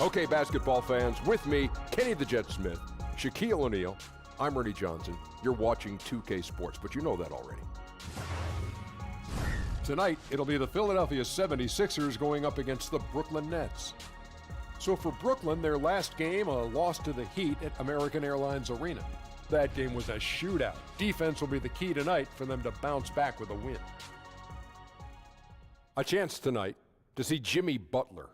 Okay, basketball fans, with me, Kenny the Jet Smith, Shaquille O'Neal, I'm Ernie Johnson. You're watching 2K Sports, but you know that already. Tonight, it'll be the Philadelphia 76ers going up against the Brooklyn Nets. So for Brooklyn, their last game, a loss to the Heat at American Airlines Arena. That game was a shootout. Defense will be the key tonight for them to bounce back with a win. A chance tonight to see Jimmy Butler.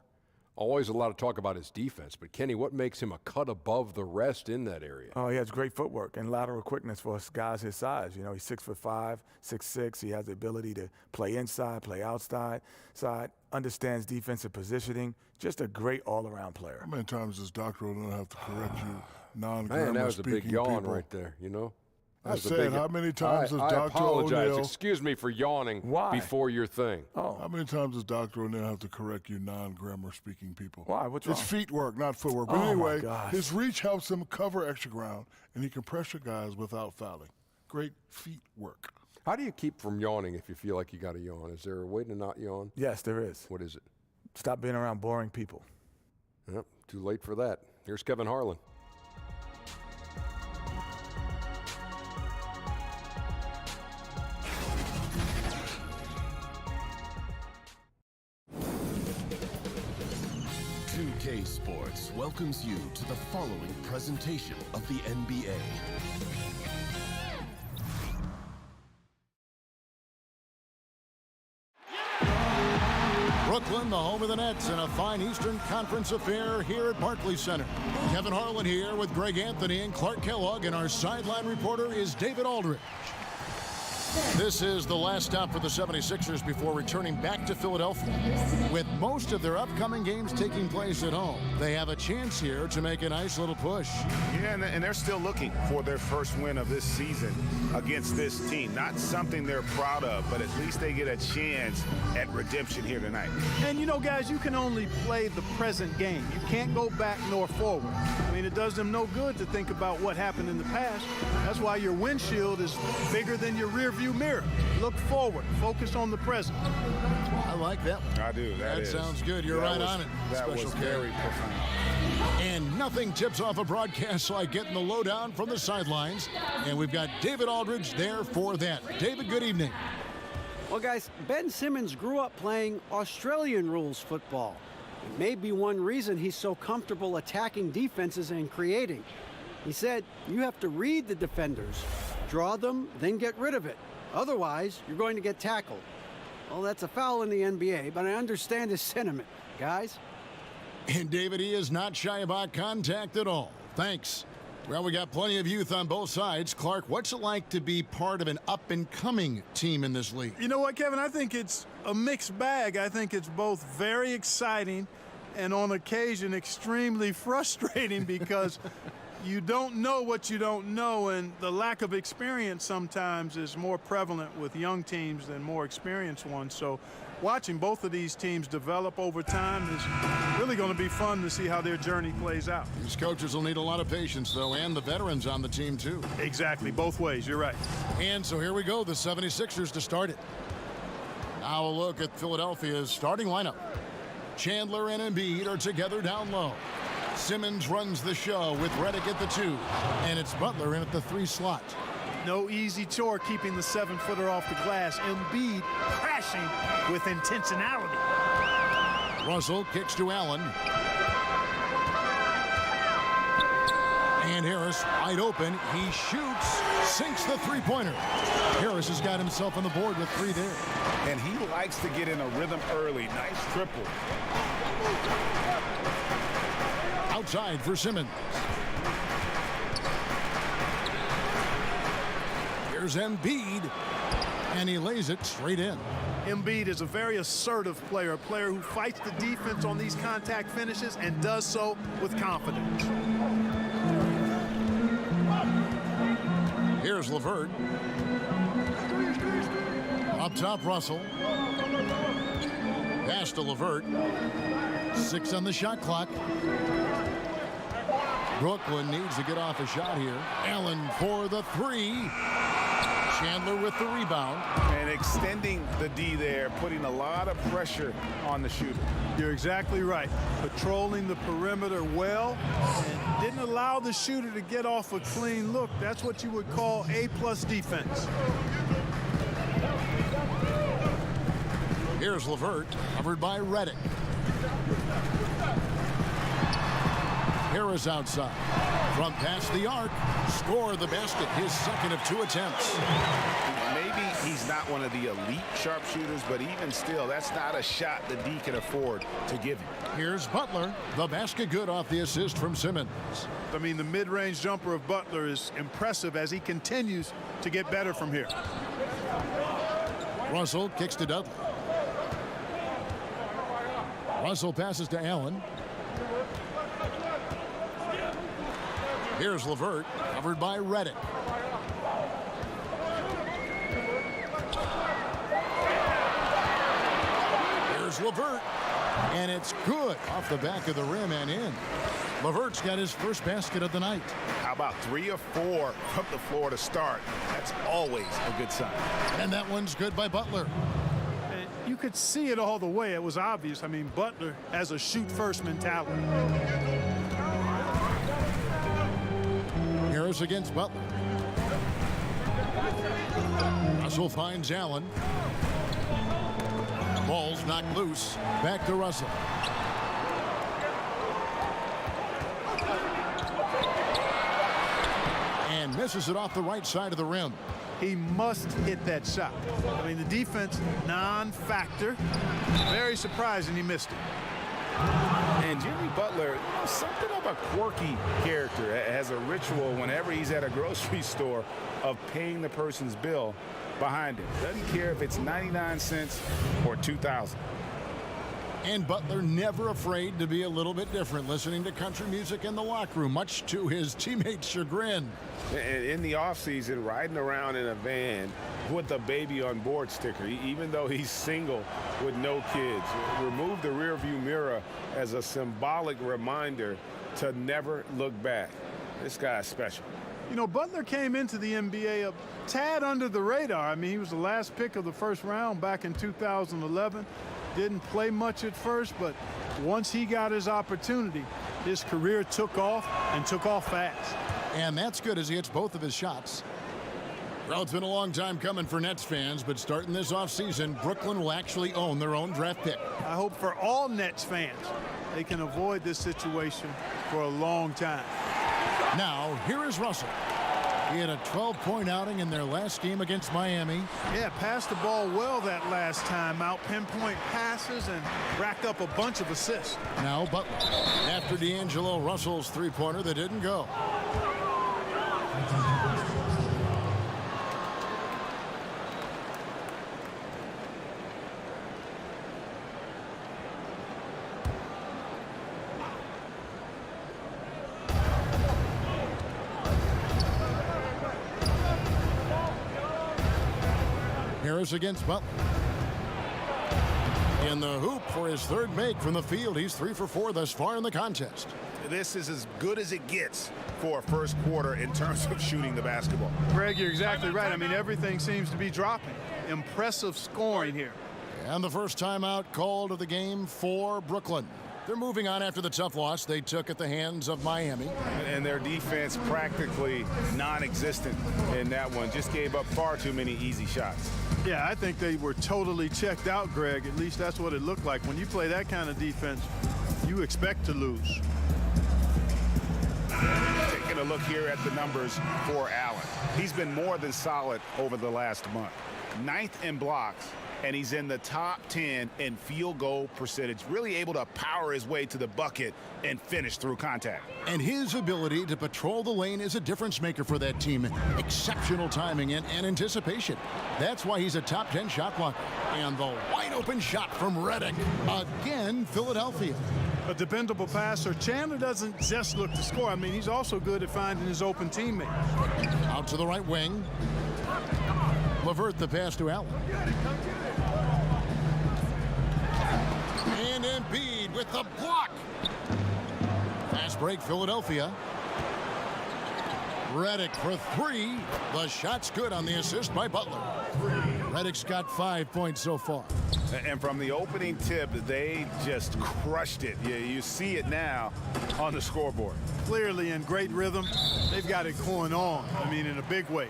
Always a lot of talk about his defense, but Kenny, what makes him a cut above the rest in that area? Oh, he has great footwork and lateral quickness for guys his size. You know, he's 6'5", 6'6". He has the ability to play inside, play outside, understands defensive positioning. Just a great all-around player. How many times does Dr. O'Neal have to correct you Man, that was a big yawn people? right there, you know? I said, how many times does Dr. I apologize. O'Neal... Excuse me for yawning before your thing. Oh. How many times does Dr. O'Neal have to correct you non-grammar speaking people? Why? What's wrong? It's feet work, not footwork. But Oh, anyway, my gosh. his reach helps him cover extra ground, and he can pressure guys without fouling. Great feet work. How do you keep from yawning if you feel like you got to yawn? Is there a way to not yawn? Yes, there is. What is it? Stop being around boring people. Yep, too late for that. Here's Kevin Harlan. K Sports welcomes you to the following presentation of the NBA. Brooklyn, the home of the Nets, in a fine Eastern Conference affair here at Barclays Center. Kevin Harlan here with Greg Anthony and Clark Kellogg, and our sideline reporter is David Aldridge. This is the last stop for the 76ers before returning back to Philadelphia. With most of their upcoming games taking place at home, they have a chance here to make a nice little push. Yeah, and they're still looking for their first win of this season against this team. Not something they're proud of, but at least they get a chance at redemption here tonight. And, you know, guys, you can only play the present game. You can't go back nor forward. I mean, it does them no good to think about what happened in the past. That's why your windshield is bigger than your rear view mirror. Look forward. Focus on the present. I like that. I do. That sounds good. You're right on it. That was very profound. And nothing tips off a broadcast like getting the lowdown from the sidelines. And we've got David Aldridge there for that. David, good evening. Well, guys, Ben Simmons grew up playing Australian rules football. It may be one reason he's so comfortable attacking defenses and creating. He said, you have to read the defenders, draw them, then get rid of it. Otherwise, you're going to get tackled. Well, that's a foul in the NBA, but I understand his sentiment, guys. And David, he is not shy about contact at all. Thanks. Well, we got plenty of youth on both sides. Clark, what's it like to be part of an up-and-coming team in this league? You know what, Kevin? I think it's a mixed bag. I think it's both very exciting and on occasion extremely frustrating because you don't know what you don't know, and the lack of experience sometimes is more prevalent with young teams than more experienced ones. So watching both of these teams develop over time is really going to be fun to see how their journey plays out. These coaches will need a lot of patience, though, and the veterans on the team, too. Exactly, both ways. You're right. And so here we go, the 76ers to start it. Now a look at Philadelphia's starting lineup. Chandler and Embiid are together down low. Simmons runs the show with Redick at the 2, and it's Butler in at the 3 slot. No easy chore keeping the 7-footer off the glass. Embiid crashing with intentionality. Russell kicks to Allen. And Harris wide open. He shoots, sinks the three-pointer. Harris has got himself on the board with 3 there. And he likes to get in a rhythm early. Nice triple. Outside for Simmons. Here's Embiid, and he lays it straight in. Embiid is a very assertive player, a player who fights the defense on these contact finishes and does so with confidence. Here's LeVert. Up top, Russell. Pass to LeVert. 6 on the shot clock. Brooklyn needs to get off a shot here. Allen for the 3. Chandler with the rebound. And extending the D there, putting a lot of pressure on the shooter. You're exactly right. Patrolling the perimeter well and didn't allow the shooter to get off a clean look. That's what you would call A+ defense. Here's LeVert, covered by Redick. Harris outside. From past the arc, score the basket, his second of 2 attempts. Maybe he's not one of the elite sharpshooters, but even still, that's not a shot the D can afford to give him. Here's Butler, the basket good off the assist from Simmons. I mean, the mid-range jumper of Butler is impressive as he continues to get better from here. Russell kicks to Dudley. Russell passes to Allen. Here's LeVert, covered by Redick. Here's LeVert, and it's good off the back of the rim and in. LeVert's got his first basket of the night. How about 3 of 4 from the floor to start? That's always a good sign. And that one's good by Butler. You could see it all the way. It was obvious. I mean, Butler has a shoot-first mentality. Harris against Butler. Russell finds Allen. Ball's knocked loose. Back to Russell. And misses it off the right side of the rim. He must hit that shot. I mean, the defense, non-factor. Very surprising he missed it. And Jimmy Butler, something of a quirky character, has a ritual whenever he's at a grocery store of paying the person's bill behind him. Doesn't care if it's 99 cents or 2,000. And Butler never afraid to be a little bit different, listening to country music in the locker room, much to his teammates' chagrin. In the offseason, riding around in a van with a baby on board sticker, even though he's single with no kids. Remove the rearview mirror as a symbolic reminder to never look back. This guy's special. You know, Butler came into the NBA a tad under the radar. I mean, he was the last pick of the first round back in 2011. Didn't play much at first, but once he got his opportunity, his career took off and took off fast. And that's good as he hits both of his shots. Well, it's been a long time coming for Nets fans, but starting this offseason, Brooklyn will actually own their own draft pick. I hope for all Nets fans, they can avoid this situation for a long time. Now, here is Russell. He had a 12-point outing in their last game against Miami. Yeah, passed the ball well that last time out. Pinpoint passes and racked up a bunch of assists. Now Butler. After D'Angelo Russell's three-pointer that didn't go. Harris against Butler. In the hoop for his third make from the field. He's 3 for 4 thus far in the contest. This is as good as it gets for a first quarter in terms of shooting the basketball. Greg, you're exactly right. I mean, everything seems to be dropping. Impressive scoring here. And the first timeout called of the game for Brooklyn. They're moving on after the tough loss they took at the hands of Miami. And their defense practically non-existent in that one. Just gave up far too many easy shots. Yeah, I think they were totally checked out, Greg. At least that's what it looked like. When you play that kind of defense, you expect to lose. Taking a look here at the numbers for Allen. He's been more than solid over the last month. 9th in blocks, and he's in the top 10 in field goal percentage. Really able to power his way to the bucket and finish through contact. And his ability to patrol the lane is a difference maker for that team. Exceptional timing and anticipation. That's why he's a top 10 shot blocker. And the wide open shot from Redick. Again, Philadelphia. A dependable passer. Chandler doesn't just look to score. I mean, he's also good at finding his open teammate. Out to the right wing. LeVert the pass to Allen. And Embiid with the block. Fast break, Philadelphia. Redick for three. The shot's good on the assist by Butler. Redick's got 5 points so far. And from the opening tip, they just crushed it. You see it now on the scoreboard. Clearly in great rhythm. They've got it going on, I mean, in a big way.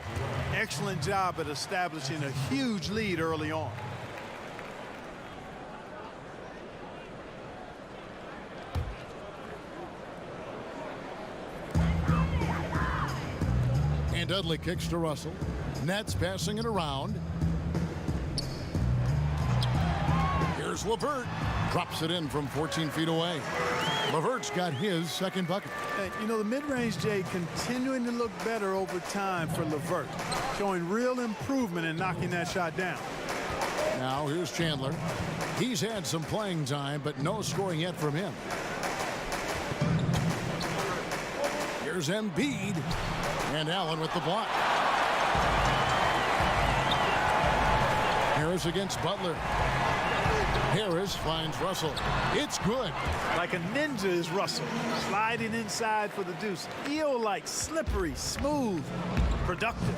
Excellent job at establishing a huge lead early on. And Dudley kicks to Russell. Nets passing it around. Here's LeVert. Drops it in from 14 feet away. LeVert's got his second bucket. Hey, you know, the mid-range, Jay, continuing to look better over time for LeVert, showing real improvement in knocking that shot down. Now here's Chandler. He's had some playing time, but no scoring yet from him. Here's Embiid. And Allen with the block. Harris against Butler. Harris finds Russell. It's good. Like a ninja is Russell, sliding inside for the deuce. Eel-like, slippery, smooth, productive.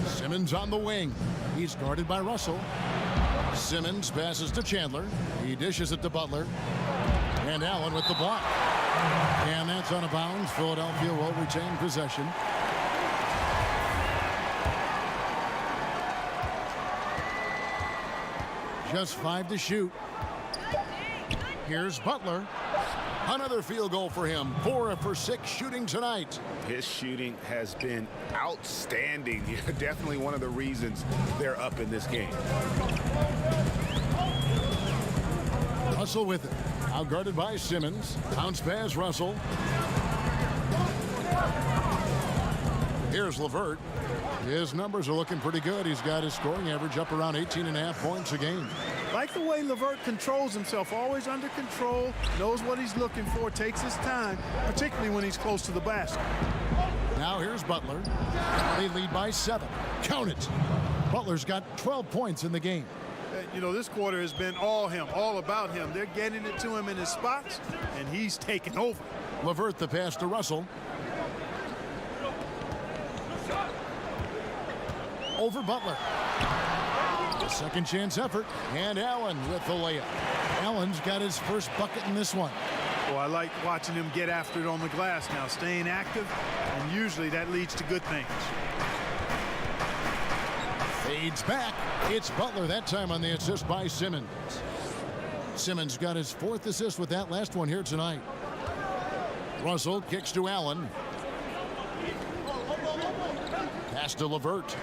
Simmons on the wing. He's guarded by Russell. Simmons passes to Chandler. He dishes it to Butler. And Allen with the block. And that's out of bounds. Philadelphia will retain possession. Just 5 to shoot. Here's Butler. Another field goal for him. 4 for 6 shooting tonight. His shooting has been outstanding. Definitely one of the reasons they're up in this game. Russell with it. Out guarded by Simmons. Bounce pass Russell. Here's LeVert. His numbers are looking pretty good. He's got his scoring average up around 18.5 points a game. Like the way LeVert controls himself, always under control, knows what he's looking for, takes his time, particularly when he's close to the basket. Now here's Butler. They lead by 7. Count it. Butler's got 12 points in the game. You know, this quarter has been all him, all about him. They're getting it to him in his spots, and he's taking over. LeVert the pass to Russell. Over Butler. A second chance effort. And Allen with the layup. Allen's got his first bucket in this one. Well, I like watching him get after it on the glass now, staying active, and usually that leads to good things. Fades back. It's Butler that time on the assist by Simmons. Simmons got his 4th assist with that last one here tonight. Russell kicks to Allen. Pass to LeVert.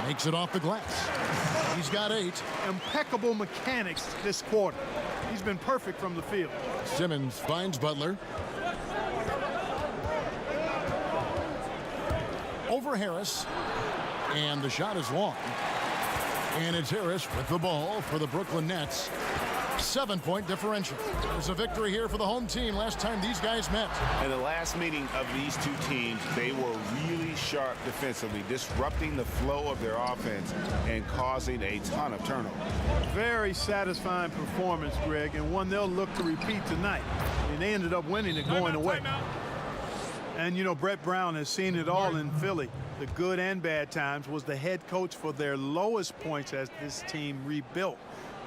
Makes it off the glass. He's got 8. Impeccable mechanics this quarter. He's been perfect from the field. Simmons finds Butler. Over Harris. And the shot is long. And it's Harris with the ball for the Brooklyn Nets. 7-point differential. There's a victory here for the home team last time these guys met. In the last meeting of these two teams, they were really sharp defensively, disrupting the flow of their offense and causing a ton of turnovers. Very satisfying performance, Greg, and one they'll look to repeat tonight. I mean, they ended up winning it going away. And, you know, Brett Brown has seen it all in Philly. The good and bad times, was the head coach for their lowest points as this team rebuilt.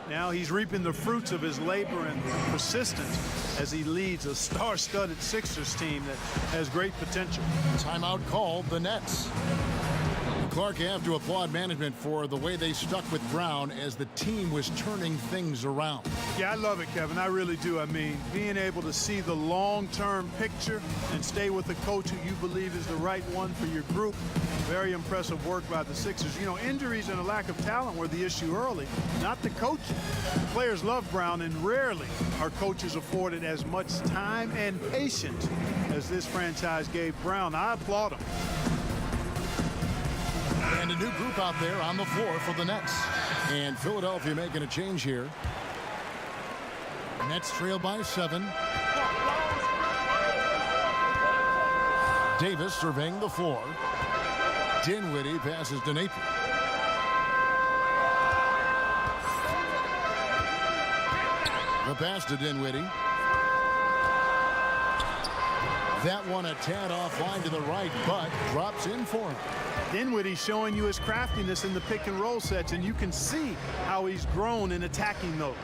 Now he's reaping the fruits of his labor and persistence as he leads a star-studded Sixers team that has great potential. Timeout called the Nets. Clark, you have to applaud management for the way they stuck with Brown as the team was turning things around. Yeah, I love it, Kevin. I really do. I mean, being able to see the long-term picture and stay with a coach who you believe is the right one for your group. Very impressive work by the Sixers. You know, injuries and a lack of talent were the issue early, not the coaching. The players love Brown, and rarely are coaches afforded as much time and patience as this franchise gave Brown. I applaud him. And a new group out there on the floor for the Nets. And Philadelphia making a change here. Nets trail by 7. Davis surveying the floor. Dinwiddie passes to Napier. The pass to Dinwiddie. That one a tad offline to the right, but drops in for him. Dinwiddie showing you his craftiness in the pick and roll sets, and you can see how he's grown in attacking those.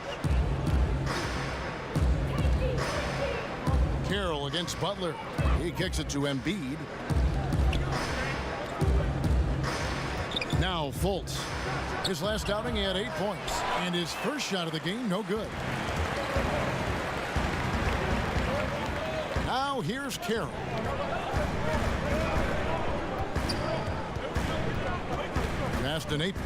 Carroll against Butler. He kicks it to Embiid. Now Fultz. His last outing, he had 8 points. And his first shot of the game, no good. Now here's Carroll. Pass to Napier.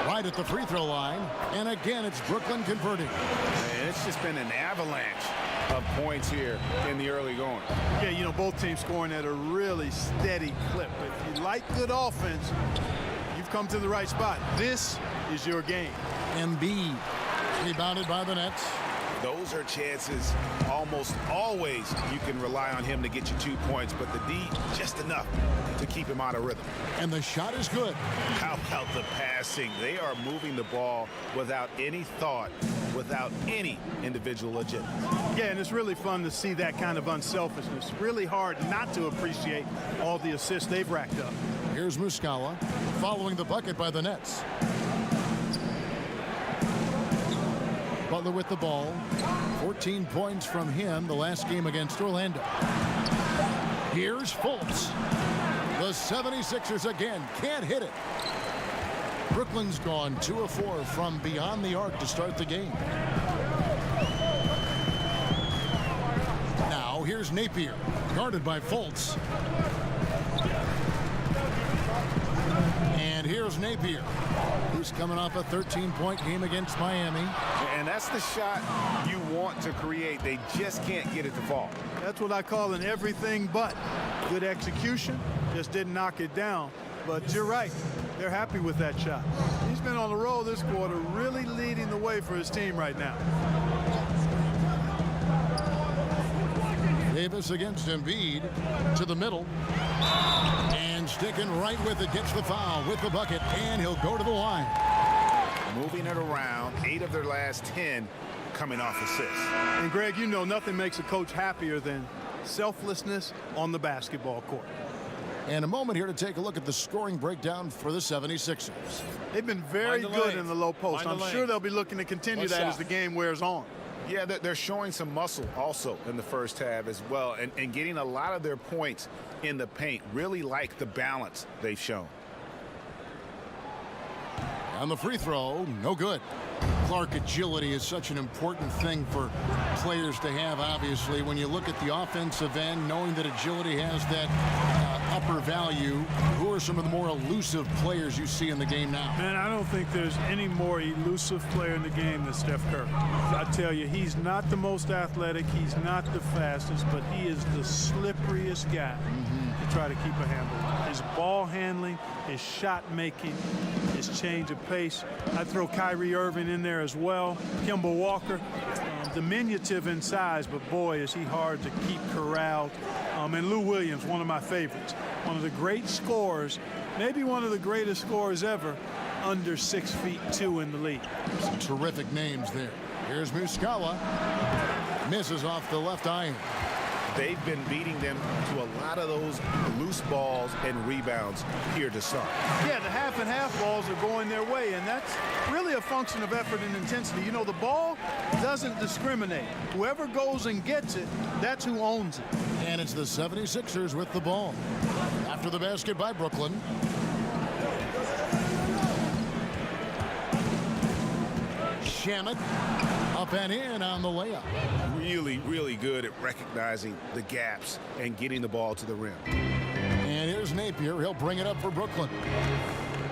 Right at the free throw line. And again, it's Brooklyn converting. Man, it's just been an avalanche of points here in the early going. Yeah, you know, both teams scoring at a really steady clip. If you like good offense, you've come to the right spot. This is your game. Embiid rebounded by the Nets. Those are chances almost always you can rely on him to get you 2 points, but the D just enough to keep him out of rhythm. And the shot is good. How about the passing? They are moving the ball without any thought, without any individual agenda. Yeah, and it's really fun to see that kind of unselfishness. Really hard not to appreciate all the assists they've racked up. Here's Muscala following the bucket by the Nets. Butler with the ball. 14 points from him the last game against Orlando. Here's Fultz. The 76ers again can't hit it. Brooklyn's gone 2 of 4 from beyond the arc to start the game. Now here's Napier, guarded by Fultz. And here's Napier, who's coming off a 13-point game against Miami. And that's the shot you want to create. They just can't get it to fall. That's what I call an everything but. Good execution, just didn't knock it down. But you're right, they're happy with that shot. He's been on the roll this quarter, really leading the way for his team right now. Davis against Embiid to the middle. And sticking right with it, gets the foul with the bucket, and he'll go to the line. Moving it around, 8 of their last 10 coming off assists. And Greg, you know nothing makes a coach happier than selflessness on the basketball court. And a moment here to take a look at the scoring breakdown for the 76ers. They've been very good in the low post. I'm sure they'll be looking to continue that as the game wears on. Yeah, they're showing some muscle also in the first half as well, and getting a lot of their points in the paint. Really like the balance they've shown. On the free throw, no good. Clark, agility is such an important thing for players to have, obviously. When you look at the offensive end, knowing that agility has that upper value, who are some of the more elusive players you see in the game now? Man, I don't think there's any more elusive player in the game than Steph Curry. I tell you, he's not the most athletic, he's not the fastest, but he is the slipperiest guy to try to keep a handle on. His ball handling, his shot making, his change of pace. I'd throw Kyrie Irving in there as well. Kemba Walker, diminutive in size, but boy, is he hard to keep corralled. And Lou Williams, one of my favorites. One of the great scorers, maybe one of the greatest scorers ever, under 6'2" in the league. Some terrific names there. Here's Muscala. Misses off the left iron. They've been beating them to a lot of those loose balls and rebounds here to start. Yeah, the half and half balls are going their way, and that's really a function of effort and intensity. You know, the ball doesn't discriminate. Whoever goes and gets it, that's who owns it. And it's the 76ers with the ball. After the basket by Brooklyn. Shamet up and in on the layup. Really, really good at recognizing the gaps and getting the ball to the rim. And here's Napier. He'll bring it up for Brooklyn.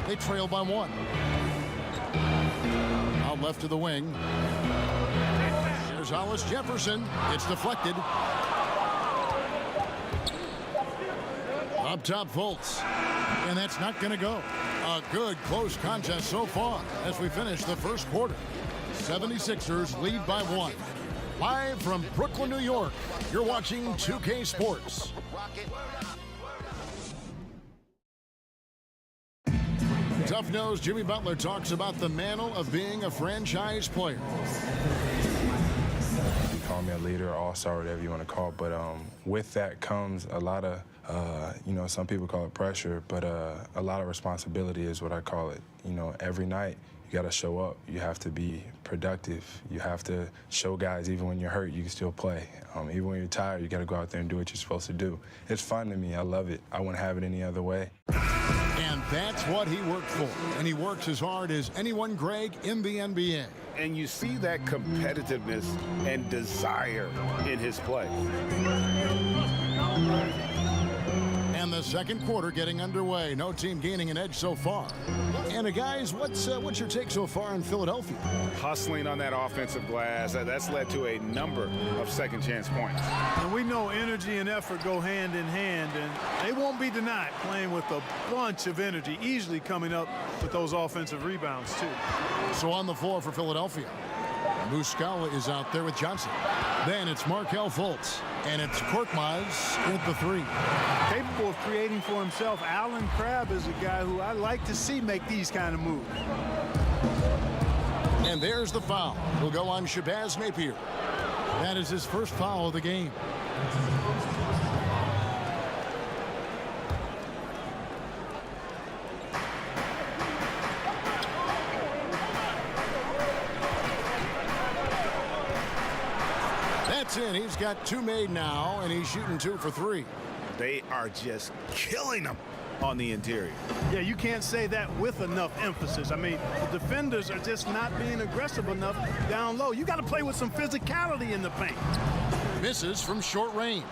They trail by 1. Out left to the wing. Here's Hollis Jefferson. It's deflected. Up top, Fultz. And that's not going to go. A good close contest so far as we finish the first quarter. 76ers lead by 1. Live from Brooklyn, New York, you're watching 2K Sports. tough-nosed Jimmy Butler talks about the mantle of being a franchise player. You call me a leader, all-star, whatever you want to call it, but with that comes a lot of, some people call it pressure, but a lot of responsibility is what I call it. Every night you got to show up. You have to be productive. You have to show guys even when you're hurt, you can still play. Even when you're tired, you got to go out there and do what you're supposed to do. It's fun to me. I love it. I wouldn't have it any other way. And that's what he worked for. And he works as hard as anyone, Greg, in the NBA. And you see that competitiveness and desire in his play. And the second quarter getting underway. No team gaining an edge so far. And guys, what's your take so far in Philadelphia? Hustling on that offensive glass, that's led to a number of second chance points. And we know energy and effort go hand in hand, and they won't be denied playing with a bunch of energy, easily coming up with those offensive rebounds too. So on the floor for Philadelphia, Muscala is out there with Johnson. Then it's Markelle Fultz. And it's Korkmaz at the three. Capable of creating for himself, Allen Crabbe is a guy who I like to see make these kind of moves. And there's the foul. Will go on Shabazz Napier. That is his first foul of the game. In. He's got two made now, and he's shooting 2 for 3. They are just killing them on the interior. Yeah, you can't say that with enough emphasis. I mean, the defenders are just not being aggressive enough down low. You got to play with some physicality in the paint. Misses from short range.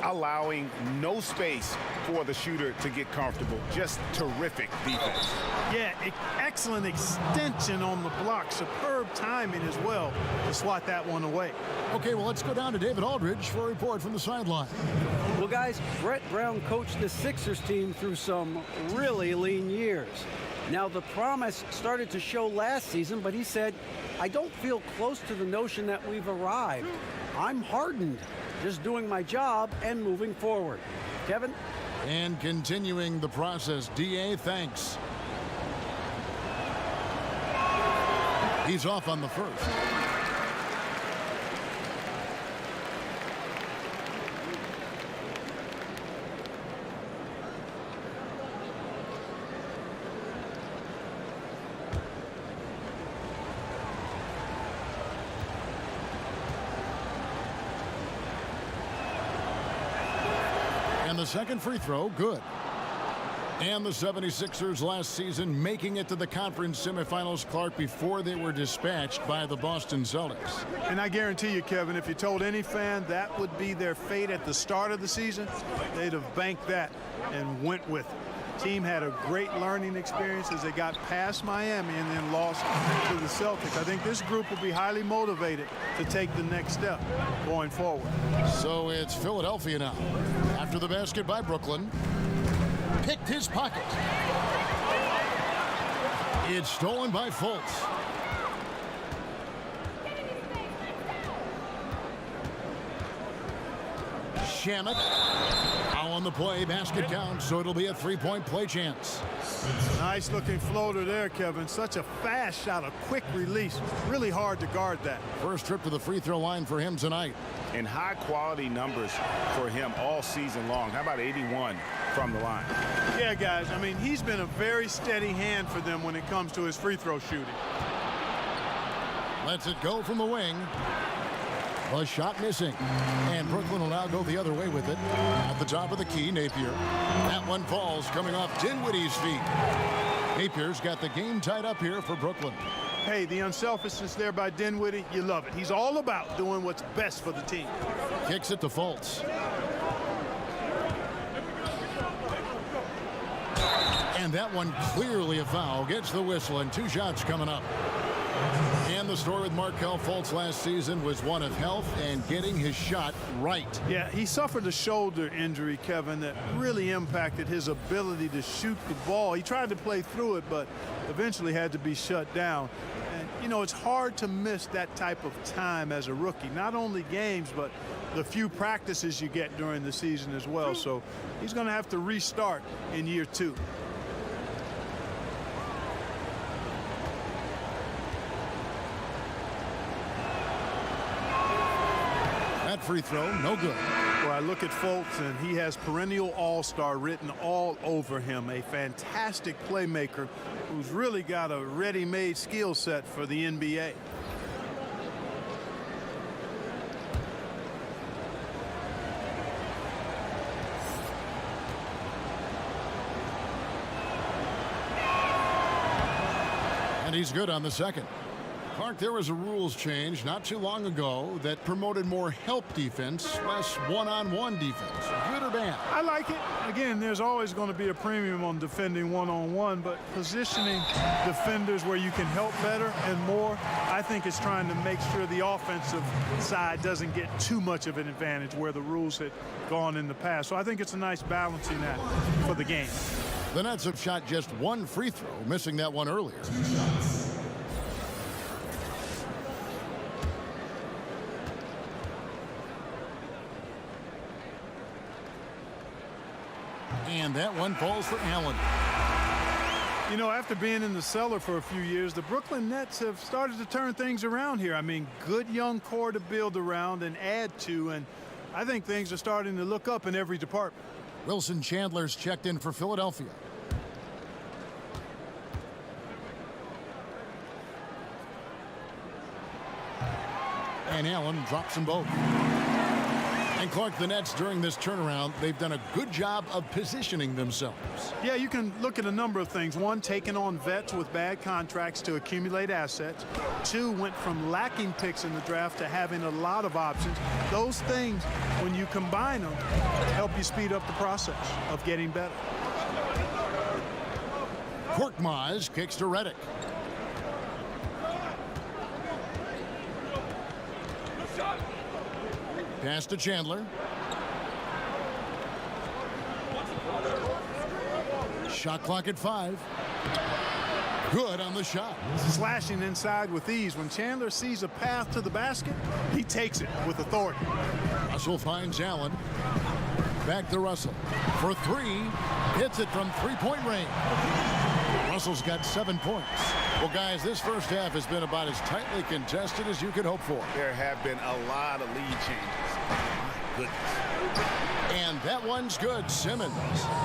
Allowing no space for the shooter to get comfortable. Just terrific defense. Yeah, excellent extension on the block. Superb timing as well to swat that one away. Okay, well, let's go down to David Aldridge for a report from the sideline. Well, guys, Brett Brown coached the Sixers team through some really lean years. Now, the promise started to show last season, but he said, I don't feel close to the notion that we've arrived. I'm hardened, just doing my job and moving forward. Kevin? And continuing the process, D.A., thanks. He's off on the first. And the second free throw, good. And the 76ers last season making it to the conference semifinals, Clark, before they were dispatched by the Boston Celtics. And I guarantee you, Kevin, if you told any fan that would be their fate at the start of the season, they'd have banked that and went with it. Team had a great learning experience as they got past Miami and then lost to the Celtics. I think this group will be highly motivated to take the next step going forward. So it's Philadelphia now. After the basket by Brooklyn. Picked his pocket. It's stolen by Fultz. Shamet. Now on the play, basket count, so it'll be a three-point play chance. Nice looking floater there, Kevin. Such a fast shot, a quick release. Really hard to guard that. First trip to the free throw line for him tonight. And high quality numbers for him all season long. How about 81 from the line? Yeah, guys, I mean, he's been a very steady hand for them when it comes to his free throw shooting. Lets it go from the wing. A shot missing. And Brooklyn will now go the other way with it. At the top of the key, Napier. That one falls coming off Dinwiddie's feet. Napier's got the game tied up here for Brooklyn. Hey, the unselfishness there by Dinwiddie, you love it. He's all about doing what's best for the team. Kicks it to Fultz. And that one clearly a foul. Gets the whistle and 2 shots coming up. And the story with Markelle Fultz last season was one of health and getting his shot right. Yeah, he suffered a shoulder injury, Kevin, that really impacted his ability to shoot the ball. He tried to play through it, but eventually had to be shut down. And, you know, it's hard to miss that type of time as a rookie. Not only games, but the few practices you get during the season as well. So he's going to have to restart in year 2. free throw, no good. Well, I look at Fultz, and he has perennial all-star written all over him. A fantastic playmaker who's really got a ready-made skill set for the NBA. And he's good on the second. Clark, there was a rules change not too long ago that promoted more help defense, less one-on-one defense. Good or bad? I like it. Again, there's always going to be a premium on defending one-on-one, but positioning defenders where you can help better and more, I think it's trying to make sure the offensive side doesn't get too much of an advantage where the rules had gone in the past. So I think it's a nice balancing act for the game. The Nets have shot just one free throw, missing that one earlier. And that one falls for Allen. You know, after being in the cellar for a few years, the Brooklyn Nets have started to turn things around here. I mean, good young core to build around and add to, and I think things are starting to look up in every department. Wilson Chandler's checked in for Philadelphia. And Allen drops them both. And Clark, the Nets during this turnaround, they've done a good job of positioning themselves. Yeah, you can look at a number of things. One, taking on vets with bad contracts to accumulate assets. Two, went from lacking picks in the draft to having a lot of options. Those things, when you combine them, help you speed up the process of getting better. Korkmaz kicks to Redick. Pass to Chandler. Shot clock at 5. Good on the shot. Slashing inside with ease. When Chandler sees a path to the basket, he takes it with authority. Russell finds Allen. Back to Russell. For 3. Hits it from three-point range. Russell's got 7 points. Well, guys, this first half has been about as tightly contested as you could hope for. There have been a lot of lead changes. My goodness. And that one's good. Simmons.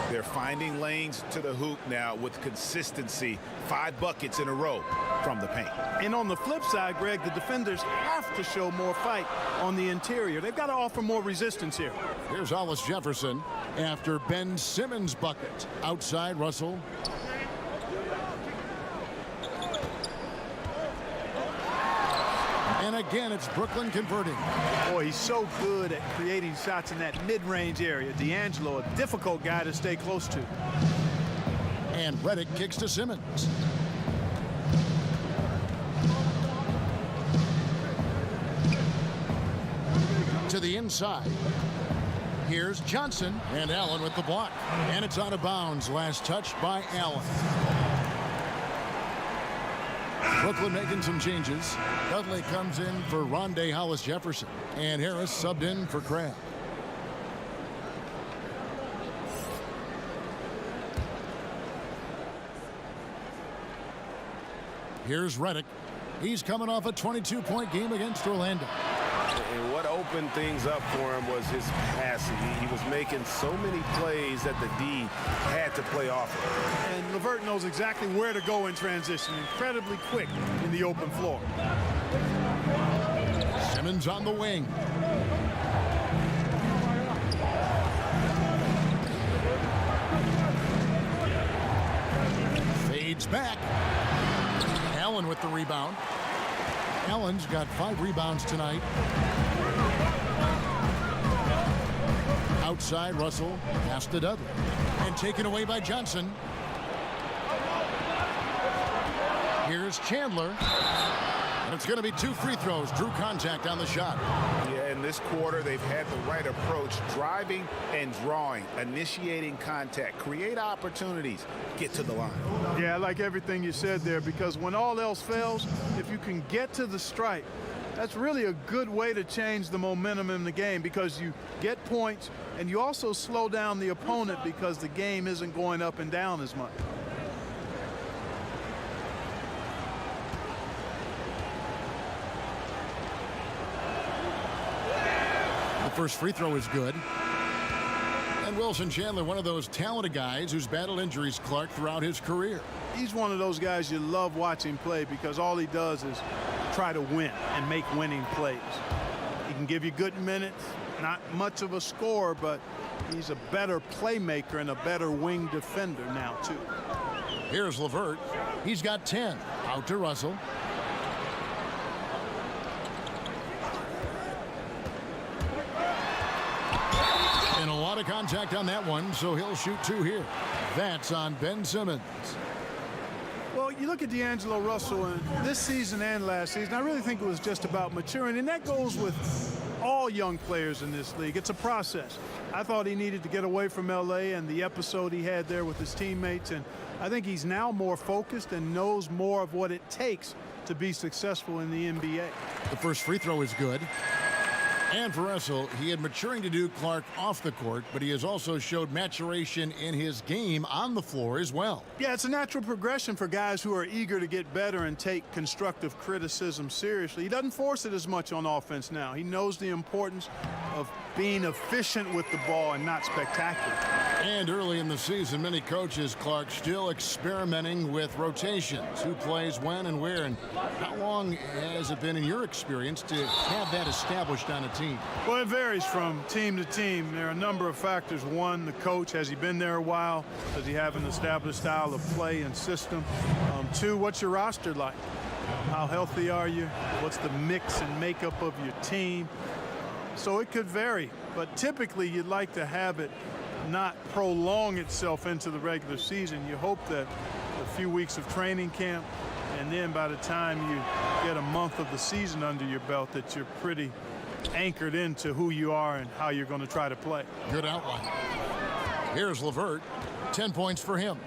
They're finding lanes to the hoop now with consistency. 5 buckets in a row from the paint. And on the flip side, Greg, the defenders have to show more fight on the interior. They've got to offer more resistance here. Here's Hollis Jefferson after Ben Simmons' bucket. Outside, Russell. And again, it's Brooklyn converting. Boy, he's so good at creating shots in that mid-range area. D'Angelo, a difficult guy to stay close to. And Redick kicks to Simmons. To the inside. Here's Johnson. And Allen with the block. And it's out of bounds. Last touch by Allen. Brooklyn making some changes. Dudley comes in for Rondé Hollis Jefferson. And Harris subbed in for Crabbe. Here's Redick. He's coming off a 22-point game against Orlando. And what opened things up for him was his passing. He was making so many plays that the D had to play off of. And LeVert knows exactly where to go in transition. Incredibly quick in the open floor. Simmons on the wing. Fades back. Allen with the rebound. Allen's got 5 rebounds tonight. Outside, Russell. Pass to Dudley. And taken away by Johnson. Here's Chandler. And it's going to be 2 free throws. Drew contact on the shot. Yeah, in this quarter, they've had the right approach. Driving and drawing. Initiating contact. Create opportunities. Get to the line. Yeah, I like everything you said there, because when all else fails, if you can get to the stripe, that's really a good way to change the momentum in the game, because you get points and you also slow down the opponent because the game isn't going up and down as much. first free throw is good. And Wilson Chandler, one of those talented guys who's battled injuries, Clark, throughout his career. He's one of those guys you love watching play because all he does is try to win and make winning plays. He can give you good minutes, not much of a scorer, but he's a better playmaker and a better wing defender now, too. Here's LeVert. He's got 10. Out to Russell. And a lot of contact on that one, so he'll shoot 2 here. That's on Ben Simmons. Well, you look at D'Angelo Russell and this season and last season, I really think it was just about maturing, and that goes with all young players in this league. It's a process. I thought he needed to get away from L.A. and the episode he had there with his teammates, and I think he's now more focused and knows more of what it takes to be successful in the NBA. The first free throw is good. And for Russell, he had maturing to do, Clark, off the court, but he has also showed maturation in his game on the floor as well. Yeah, it's a natural progression for guys who are eager to get better and take constructive criticism seriously. He doesn't force it as much on offense now. He knows the importance of being efficient with the ball and not spectacular. And early in the season, many coaches, Clark, still experimenting with rotations, who plays when and where. And how long has it been in your experience to have that established on a team? Well, it varies from team to team. There are a number of factors. One, the coach, has he been there a while? Does he have an established style of play and system? Two, what's your roster like? How healthy are you? What's the mix and makeup of your team? So it could vary, but typically you'd like to have it not prolong itself into the regular season. You hope that a few weeks of training camp, and then by the time you get a month of the season under your belt, that you're pretty anchored into who you are and how you're going to try to play. Good outline. Here's LeVert. 10 points for him.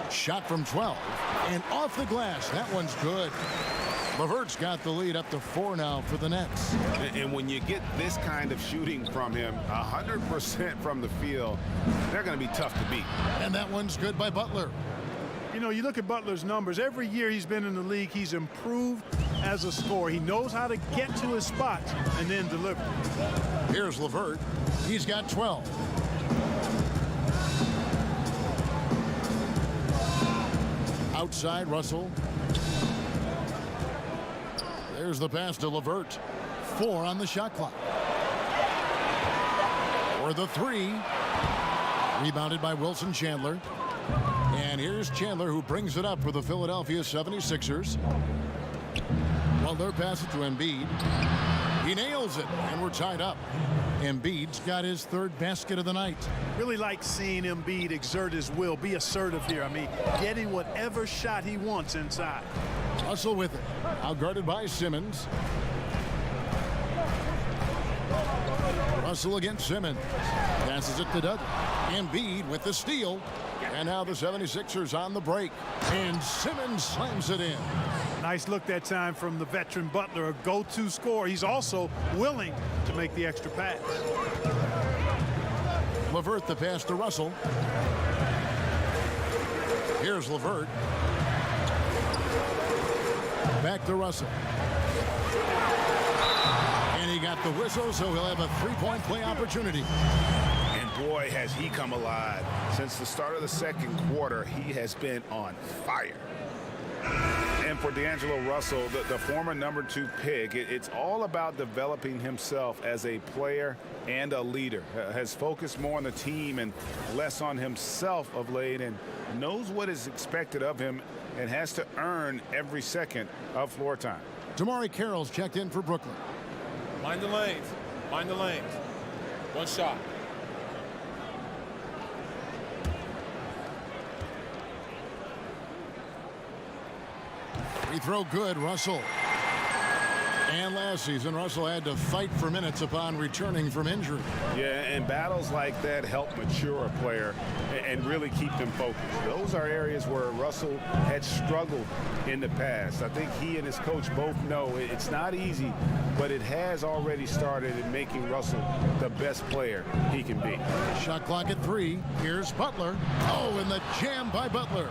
Shot from 12 and off the glass. That one's good. LeVert's got the lead up to 4 now for the Nets. And when you get this kind of shooting from him, 100% from the field, they're going to be tough to beat. And that one's good by Butler. You know, you look at Butler's numbers. Every year he's been in the league, he's improved as a scorer. He knows how to get to his spots and then deliver. Here's LeVert. He's got 12. Outside, Russell. There's the pass to LeVert. 4 on the shot clock. For the 3. Rebounded by Wilson Chandler. And here's Chandler, who brings it up for the Philadelphia 76ers. Well, they'll pass it to Embiid. He nails it, and we're tied up. Embiid's got his 3rd basket of the night. Really like seeing Embiid exert his will, be assertive here. I mean, getting whatever shot he wants inside. Russell with it. Out guarded by Simmons. Russell against Simmons. Passes it to Dudley. Embiid with the steal. And now the 76ers on the break. And Simmons slams it in. Nice look that time from the veteran Butler, a go-to scorer. He's also willing to make the extra pass. LeVert the pass to Russell. Here's LeVert. Back to Russell. And he got the whistle, so he'll have a 3-point play opportunity. And boy, has he come alive. Since the start of the second quarter, he has been on fire. And for D'Angelo Russell, the former number 2 pick, it's all about developing himself as a player and a leader. Has focused more on the team and less on himself of late, and knows what is expected of him and has to earn every second of floor time. Damari Carroll's checked in for Brooklyn. Mind the lanes. Mind the lanes. One shot. Free throw good, Russell. And last season, Russell had to fight for minutes upon returning from injury. Yeah, and battles like that help mature a player and really keep them focused. Those are areas where Russell had struggled in the past. I think he and his coach both know it's not easy, but it has already started in making Russell the best player he can be. Shot clock at 3. Here's Butler. Oh, and the jam by Butler.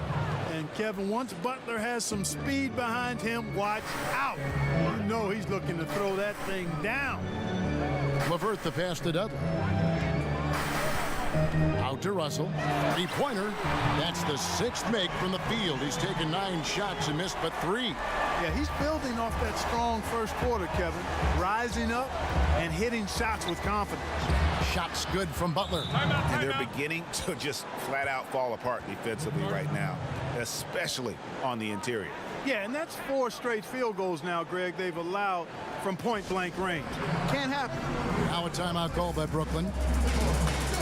And Kevin, once Butler has some speed behind him, watch out. You know he's looking to throw that thing down. LeVert the pass to Dudley. Out to Russell. Three-pointer. That's the 6th make from the field. He's taken 9 shots and missed but 3. Yeah, he's building off that strong first quarter, Kevin. Rising up and hitting shots with confidence. Shots good from Butler. And they're beginning to just flat out fall apart defensively right now, especially on the interior. Yeah, and that's 4 straight field goals now, Greg, they've allowed from point-blank range. Can't happen. Now a timeout called by Brooklyn.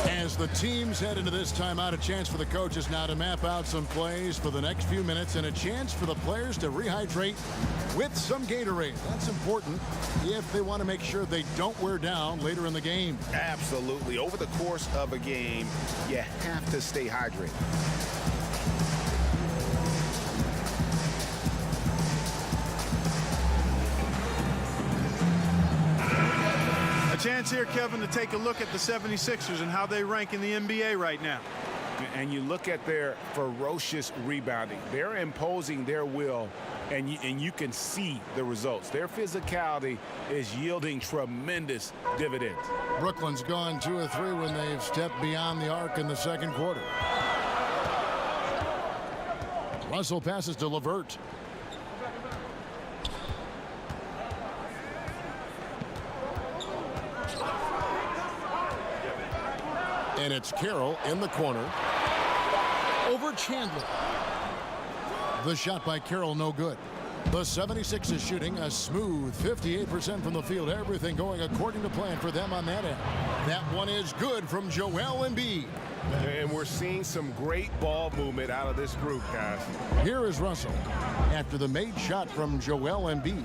As the teams head into this timeout, a chance for the coaches now to map out some plays for the next few minutes and a chance for the players to rehydrate with some Gatorade. That's important if they want to make sure they don't wear down later in the game. Absolutely. Over the course of a game, you have to stay hydrated. Chance here, Kevin, to take a look at the 76ers and how they rank in the NBA right now. And you look at their ferocious rebounding. They're imposing their will, and you can see the results. Their physicality is yielding tremendous dividends. Brooklyn's gone 2 of 3 when they've stepped beyond the arc in the second quarter. Russell passes to LeVert. And it's Carroll in the corner over Chandler. The shot by Carroll no good. The 76ers shooting a smooth 58% from the field. Everything going according to plan for them on that end. That one is good from Joel Embiid. And we're seeing some great ball movement out of this group, guys. Here is Russell after the made shot from Joel Embiid.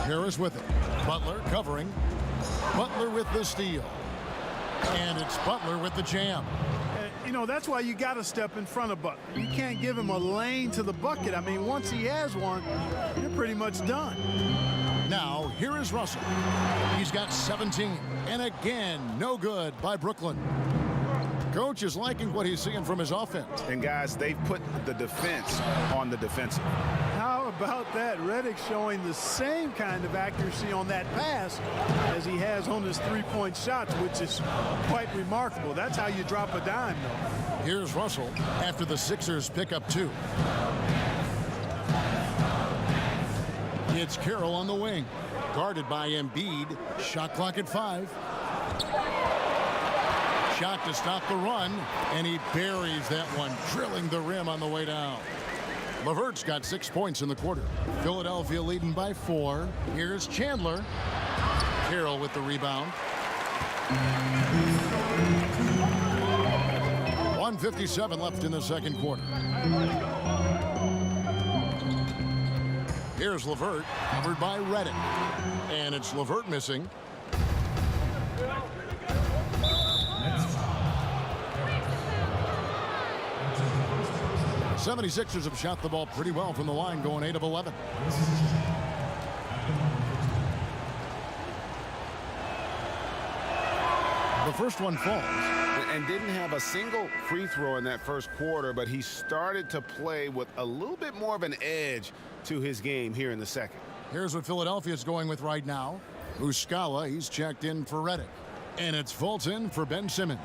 Harris with it. Butler covering. Butler with the steal. And it's Butler with the jam. You know, that's why you got to step in front of Butler. You can't give him a lane to the bucket. I mean, once he has one, you're pretty much done. Now, here is Russell. He's got 17. And again, no good by Brooklyn. Coach is liking what he's seeing from his offense. And, guys, they've put the defense on the defensive. How about that? Redick showing the same kind of accuracy on that pass as he has on his three-point shots, which is quite remarkable. That's how you drop a dime, though. Here's Russell after the Sixers pick up 2. It's Carroll on the wing. Guarded by Embiid. Shot clock at 5. Shot to stop the run, and he buries that one, drilling the rim on the way down. LeVert's got 6 points in the quarter. Philadelphia leading by 4. Here's Chandler. Carroll with the rebound. 1:57 left in the second quarter. Here's LeVert, covered by Redick. And it's LeVert missing. The 76ers have shot the ball pretty well from the line, going 8 of 11. The first one falls. And didn't have a single free throw in that first quarter, but he started to play with a little bit more of an edge to his game here in the second. Here's what Philadelphia is going with right now. Muscala, he's checked in for Redick. And it's Fultz in for Ben Simmons.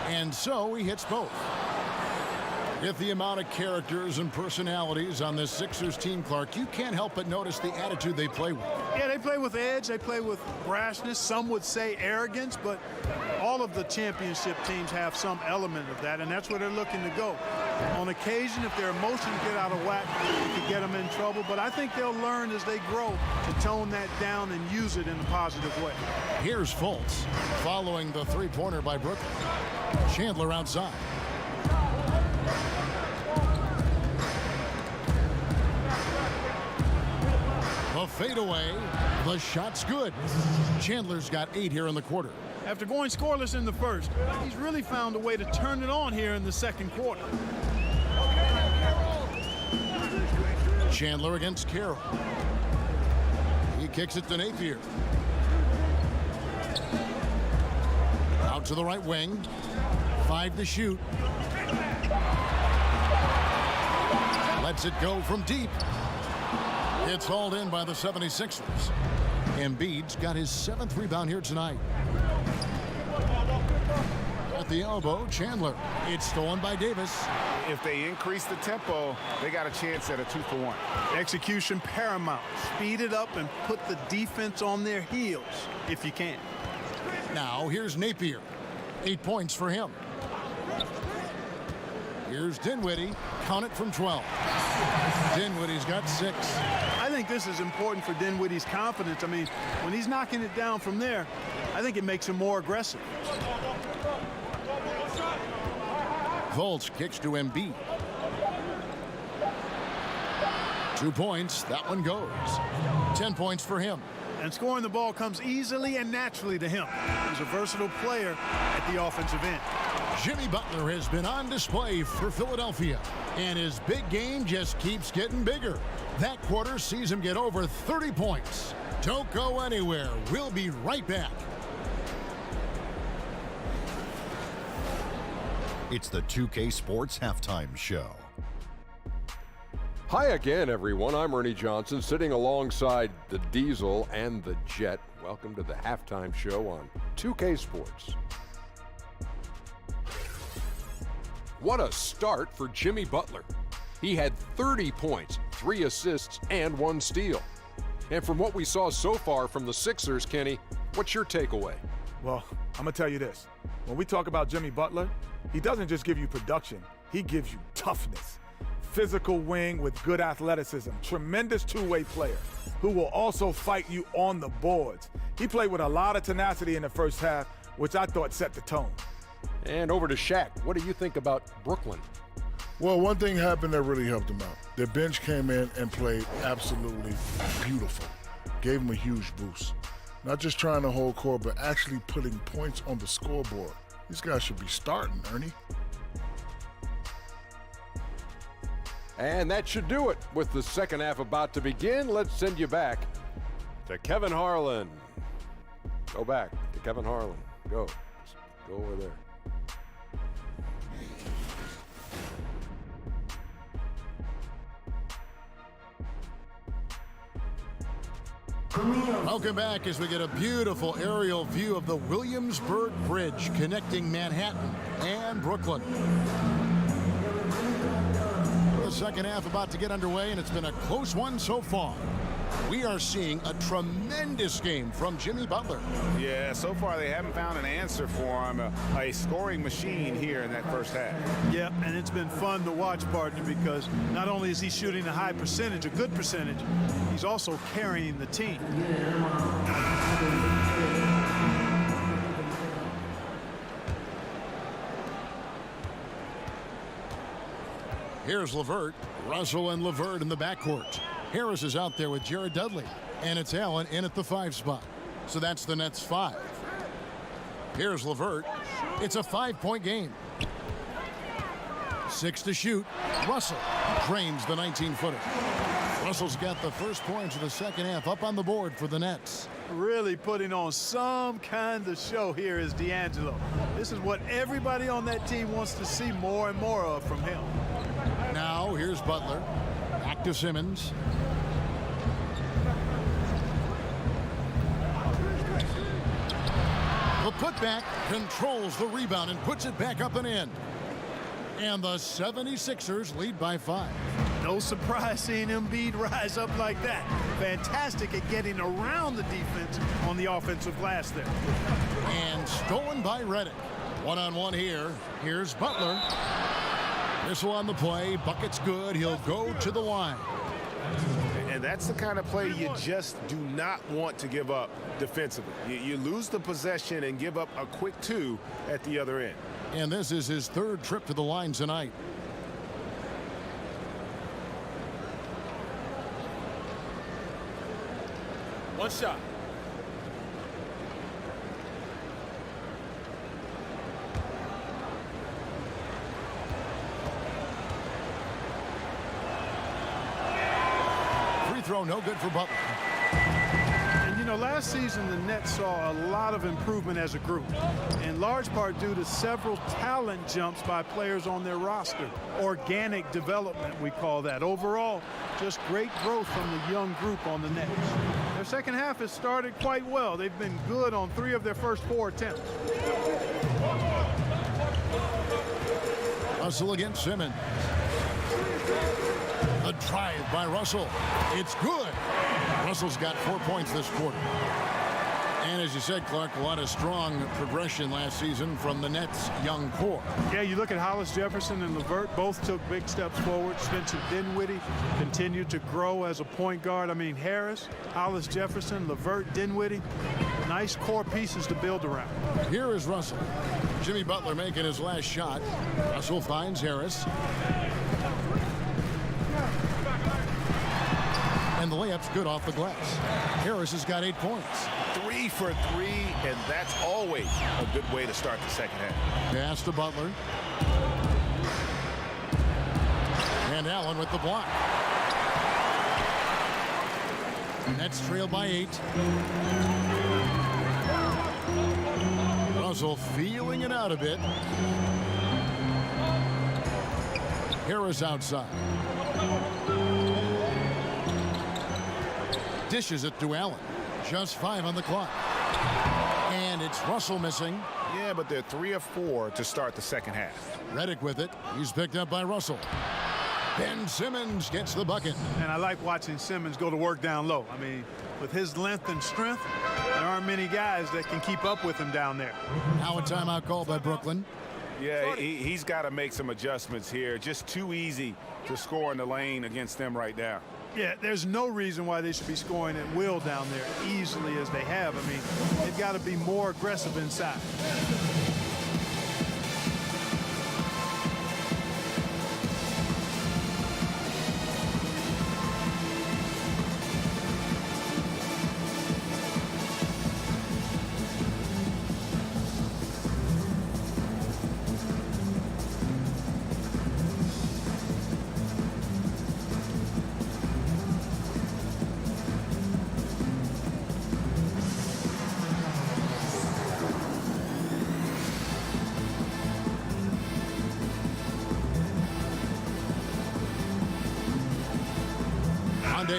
And so he hits both. With the amount of characters and personalities on this Sixers team, Clark, you can't help but notice the attitude they play with. Yeah, they play with edge. They play with brashness. Some would say arrogance, but all of the championship teams have some element of that, and that's where they're looking to go. On occasion, if their emotions get out of whack, it could get them in trouble, but I think they'll learn as they grow to tone that down and use it in a positive way. Here's Fultz following the three-pointer by Brooklyn. Chandler outside. The fadeaway. The shot's good. Chandler's got 8 here in the quarter. After going scoreless in the first, he's really found a way to turn it on here in the second quarter. Chandler against Carroll. He kicks it to Napier. Out to the right wing. 5 to shoot. Lets it go from deep. It's hauled in by the 76ers. Embiid's got his 7th rebound here tonight. At the elbow, Chandler. It's stolen by Davis. If they increase the tempo, they got a chance at a 2-for-1. Execution paramount. Speed it up and put the defense on their heels if you can. Now here's Napier. 8 points for him. Here's Dinwiddie. Count it from 12. Dinwiddie's got 6. I think this is important for Dinwiddie's confidence. I mean, when he's knocking it down from there, I think it makes him more aggressive. Fultz kicks to Embiid. 2 points. That one goes. 10 points for him. And scoring the ball comes easily and naturally to him. He's a versatile player at the offensive end. Jimmy Butler has been on display for Philadelphia, and his big game just keeps getting bigger. That quarter sees him get over 30 points. Don't go anywhere. We'll be right back. It's the 2K Sports Halftime Show. Hi again, everyone. I'm Ernie Johnson, sitting alongside the Diesel and the Jet. Welcome to the Halftime Show on 2K Sports. What a start for Jimmy Butler. He had 30 points, 3 assists, and 1 steal. And from what we saw so far from the Sixers, Kenny, what's your takeaway? Well, I'm going to tell you this. When we talk about Jimmy Butler, he doesn't just give you production. He gives you toughness. Physical wing with good athleticism. Tremendous two-way player who will also fight you on the boards. He played with a lot of tenacity in the first half, which I thought set the tone. And over to Shaq. What do you think about Brooklyn? Well, one thing happened that really helped them out. Their bench came in and played absolutely beautiful. Gave them a huge boost. Not just trying to hold court, but actually putting points on the scoreboard. These guys should be starting, Ernie. And that should do it. With the second half about to begin, let's send you back to Kevin Harlan. Go back to Kevin Harlan. Go. Just go over there. Welcome back as we get a beautiful aerial view of the Williamsburg Bridge connecting Manhattan and Brooklyn. The second half about to get underway, and it's been a close one so far. We are seeing a tremendous game from Jimmy Butler. Yeah, so far they haven't found an answer for him. A scoring machine here in that first half. Yep, and it's been fun to watch, partner, because not only is he shooting a high percentage, a good percentage, he's also carrying the team. Here's LeVert. Russell and LeVert in the backcourt. Harris is out there with Jared Dudley. And it's Allen in at the 5 spot. So that's the Nets 5. Here's LeVert. It's a 5-point game. 6 to shoot. Russell drains the 19-footer. Russell's got the first points of the second half up on the board for the Nets. Really putting on some kind of show here is D'Angelo. This is what everybody on that team wants to see more and more of from him. Now here's Butler. Back to Simmons. The putback controls the rebound and puts it back up and in. And the 76ers lead by 5. No surprise seeing Embiid rise up like that. Fantastic at getting around the defense on the offensive glass there. And stolen by Redick. One-on-one here. Here's Butler. Whistle on the play. Bucket's good. He'll go to the line. And that's the kind of play you just do not want to give up defensively. You lose the possession and give up a quick 2 at the other end. And this is his 3rd trip to the line tonight. One shot. Free throw no good for Butler. And You know, last season the Nets saw a lot of improvement as a group, in large part due to several talent jumps by players on their roster. Organic development, we call that. Overall, just great growth from the young group on the Nets. Their second half has started quite well. They've been good on 3 of their first 4 attempts. Russell against Simmons. A drive by Russell. It's good. Russell's got 4 points this quarter. And as you said, Clark, a lot of strong progression last season from the Nets' young core. Yeah, you look at Hollis Jefferson and LeVert, both took big steps forward. Spencer Dinwiddie continued to grow as a point guard. I mean, Harris, Hollis Jefferson, LeVert, Dinwiddie, nice core pieces to build around. Here is Russell. Jimmy Butler making his last shot. Russell finds Harris. And the layup's good off the glass. Harris has got 8 points. 3 for 3, and that's always a good way to start the second half. Pass to Butler. And Allen with the block. Nets trailed by 8. Russell feeling it out a bit. Harris outside. Dishes it to Allen. Just 5 on the clock. And it's Russell missing. Yeah, but they're 3 of 4 to start the second half. Redick with it. He's picked up by Russell. Ben Simmons gets the bucket. And I like watching Simmons go to work down low. I mean, with his length and strength, there aren't many guys that can keep up with him down there. Now a timeout called by Brooklyn. Yeah, he's got to make some adjustments here. Just too easy to score in the lane against them right now. Yeah, there's no reason why they should be scoring at will down there easily as they have. I mean, they've got to be more aggressive inside.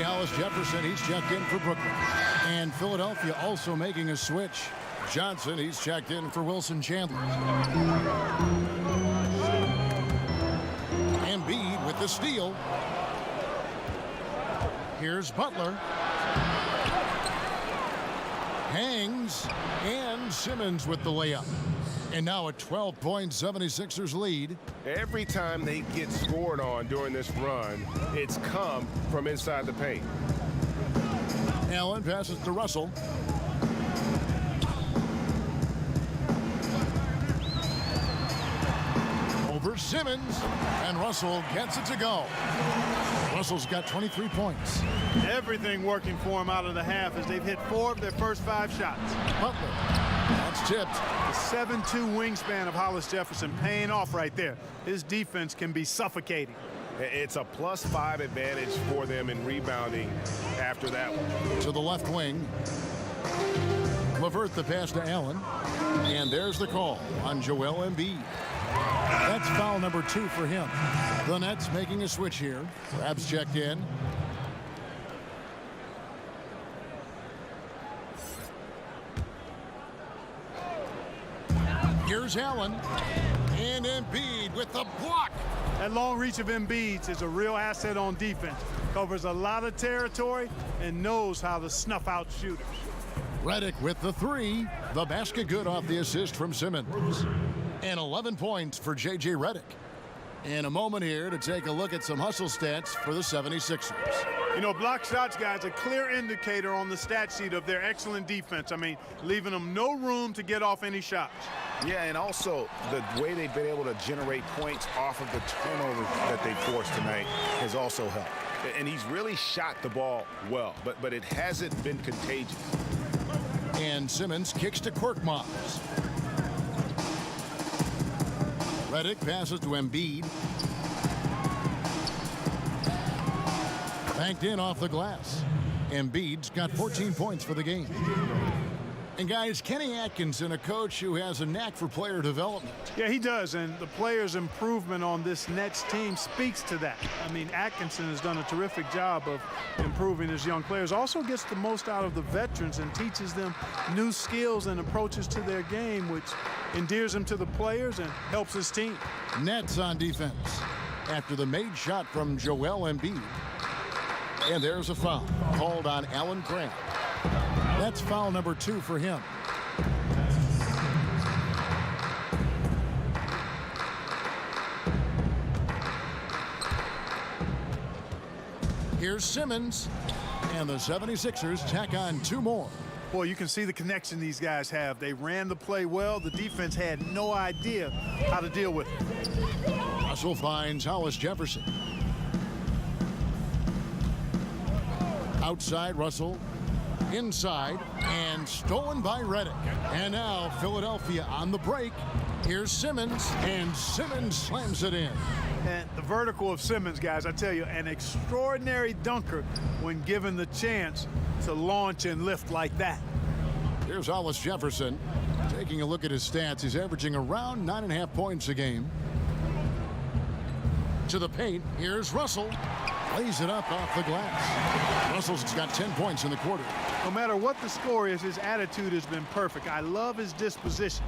Hollis Jefferson, he's checked in for Brooklyn. And Philadelphia also making a switch. Johnson, he's checked in for Wilson Chandler. Embiid with the steal. Here's Butler. Hangs. And Simmons with the layup. And now a 12-point 76ers lead. Every time they get scored on during this run, it's come from inside the paint. Allen passes to Russell. Over Simmons. And Russell gets it to go. Russell's got 23 points. Everything working for him out of the half as they've hit 4 of their first 5 shots. Butler. That's tipped. The 7'2" wingspan of Hollis Jefferson paying off right there. His defense can be suffocating. It's a +5 advantage for them in rebounding after that one. To the left wing. LeVert the pass to Allen. And there's the call on Joel Embiid. That's foul number 2 for him. The Nets making a switch here. Rabs checked in. Here's Allen. And Embiid with the block. That long reach of Embiid's is a real asset on defense. Covers a lot of territory and knows how to snuff out shooters. Redick with the 3. The basket good off the assist from Simmons. And 11 points for J.J. Redick. And a moment here to take a look at some hustle stats for the 76ers. You know, block shots, guys, a clear indicator on the stat sheet of their excellent defense. I mean, leaving them no room to get off any shots. Yeah, and also the way they've been able to generate points off of the turnovers that they forced tonight has also helped. And he's really shot the ball well, but it hasn't been contagious. And Simmons kicks to Korkmaz. Redick passes to Embiid. Banked in off the glass. Embiid's got 14 points for the game. And guys, Kenny Atkinson, a coach who has a knack for player development. Yeah, he does, and the players' improvement on this Nets team speaks to that. I mean, Atkinson has done a terrific job of improving his young players. Also gets the most out of the veterans and teaches them new skills and approaches to their game, which endears him to the players and helps his team. Nets on defense after the made shot from Joel Embiid. And there's a foul called on Allen Crabbe. That's foul number 2 for him. Here's Simmons, and the 76ers tack on 2 more. Boy, you can see the connection these guys have. They ran the play well. The defense had no idea how to deal with it. Russell finds Hollis Jefferson. Outside Russell. Inside, and stolen by Redick. And now Philadelphia on the break. Here's Simmons, and Simmons slams it in. And the vertical of Simmons, guys, I tell you, an extraordinary dunker when given the chance to launch and lift like that. Here's Hollis Jefferson. Taking a look at his stats, he's averaging around 9.5 points a game. To the paint, here's Russell. Lays it up off the glass. Russell's got 10 points in the quarter. No matter what the score is, his attitude has been perfect. I love his disposition.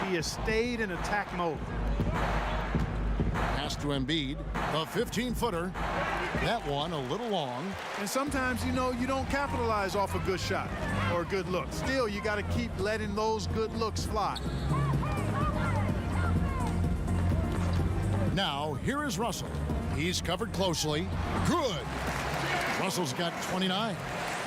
He has stayed in attack mode. Pass to Embiid, the 15-footer. That one a little long. And sometimes, you know, you don't capitalize off a good shot or a good look. Still, you got to keep letting those good looks fly. Now, here is Russell. He's covered closely. Good. Russell's got 29.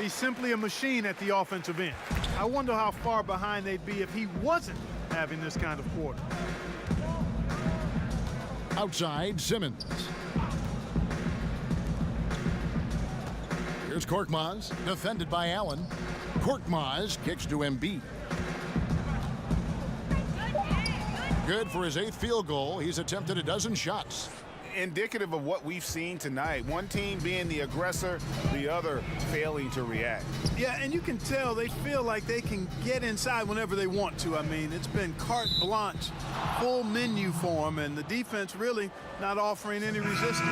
He's simply a machine at the offensive end. I wonder how far behind they'd be if he wasn't having this kind of quarter. Outside, Simmons. Here's Korkmaz, defended by Allen. Korkmaz kicks to Embiid. Good for his 8th field goal. He's attempted a dozen shots. Indicative of what we've seen tonight. One team being the aggressor, the other failing to react. Yeah, and you can tell they feel like they can get inside whenever they want to. I mean, it's been carte blanche, full menu for them, and the defense really not offering any resistance.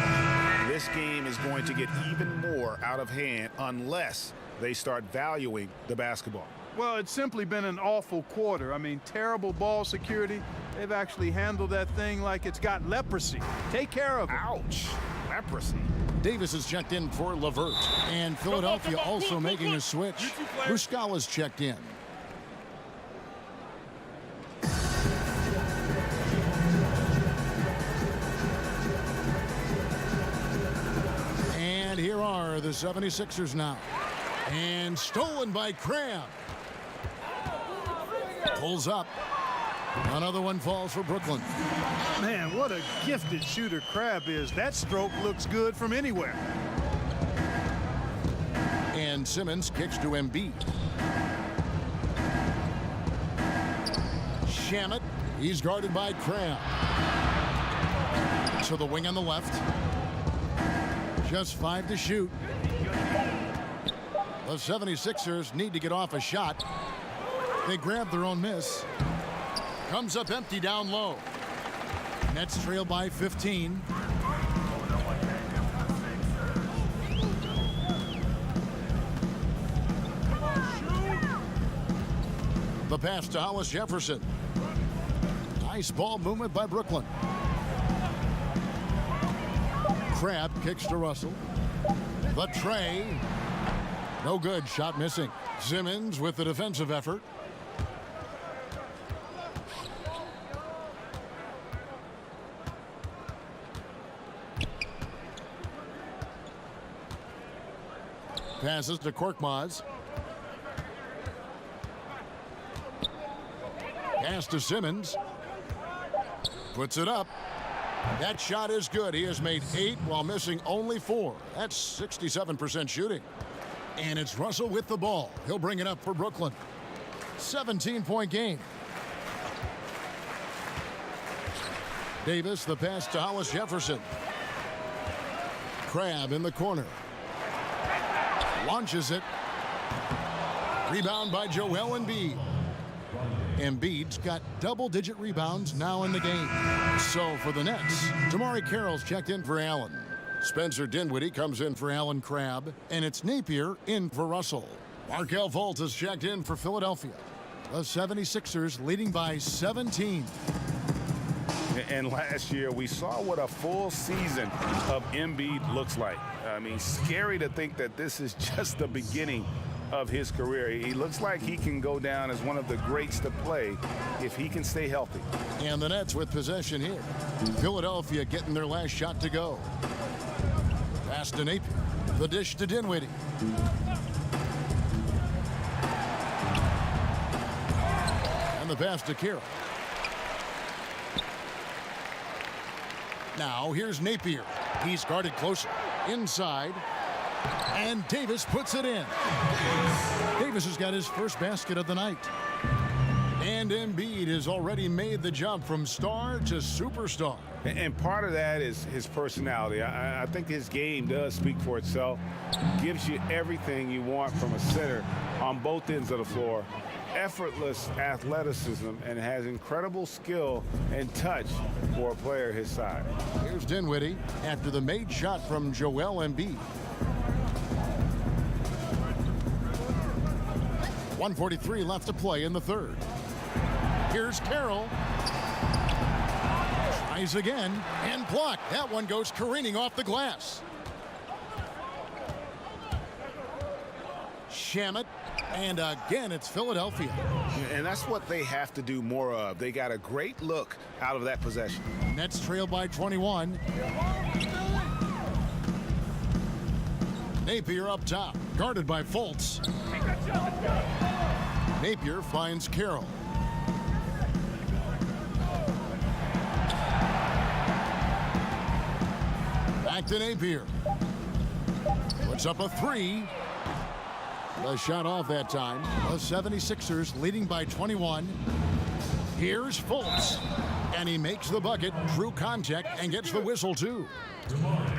This game is going to get even more out of hand unless they start valuing the basketball. Well, it's simply been an awful quarter. I mean, terrible ball security. They've actually handled that thing like it's got leprosy. Take care of it. Ouch. Leprosy. Davis is checked in for LeVert. And Philadelphia also making a switch. Muscala's checked in. And here are the 76ers now. And stolen by Crabbe. Pulls up. Another one falls for Brooklyn. Man, what a gifted shooter Crabbe is. That stroke looks good from anywhere. And Simmons kicks to Embiid. Shamet, he's guarded by Crabbe. To the wing on the left. Just 5 to shoot. The 76ers need to get off a shot. They grab their own miss. Comes up empty down low. Nets trail by 15. The pass to Hollis Jefferson. Nice ball movement by Brooklyn. Crabbe kicks to Russell. The tray. No good. Shot missing. Simmons with the defensive effort. Passes to Korkmaz. Pass to Simmons. Puts it up. That shot is good. He has made 8 while missing only 4. That's 67% shooting. And it's Russell with the ball. He'll bring it up for Brooklyn. 17-point game. Davis, the pass to Hollis Jefferson. Crabbe in the corner. Launches it. Rebound by Joel Embiid. Embiid's got double-digit rebounds now in the game. So for the Nets, Damari Carroll's checked in for Allen. Spencer Dinwiddie comes in for Allen Crabbe, and it's Napier in for Russell. Markelle Fultz is checked in for Philadelphia. The 76ers leading by 17. And last year, we saw what a full season of Embiid looks like. I mean, scary to think that this is just the beginning of his career. He looks like he can go down as one of the greats to play if he can stay healthy. And the Nets with possession here. Philadelphia getting their last shot to go. Pass to Napier. The dish to Dinwiddie. And the pass to Carroll. Now here's Napier. He's guarded closer. Inside. And Davis puts it in. Davis has got his first basket of the night. And Embiid has already made the jump from star to superstar. And part of that is his personality. I think his game does speak for itself. Gives you everything you want from a center on both ends of the floor. Effortless athleticism and has incredible skill and touch for a player his size. Here's Dinwiddie after the made shot from Joel Embiid. 1:43 left to play in the third. Here's Carroll. Tries again and blocked. That one goes careening off the glass. Shamet. And again, it's Philadelphia. And that's what they have to do more of. They got a great look out of that possession. Nets trail by 21. Napier up top, guarded by Fultz. Napier finds Carroll. Back to Napier. Puts up a three. The shot off that time. The 76ers leading by 21. Here's Fultz. And he makes the bucket, true contact, and gets the whistle too.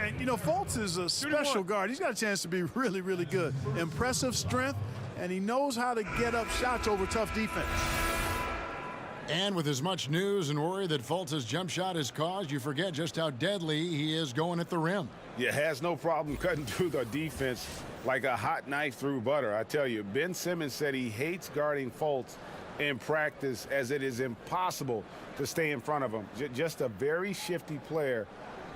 And you know, Fultz is a special guard. He's got a chance to be really, really good. Impressive strength, and he knows how to get up shots over tough defense. And with as much news and worry that Fultz's jump shot has caused, you forget just how deadly he is going at the rim. Yeah, has no problem cutting through the defense like a hot knife through butter. I tell you, Ben Simmons said he hates guarding Fultz in practice as it is impossible to stay in front of him. Just a very shifty player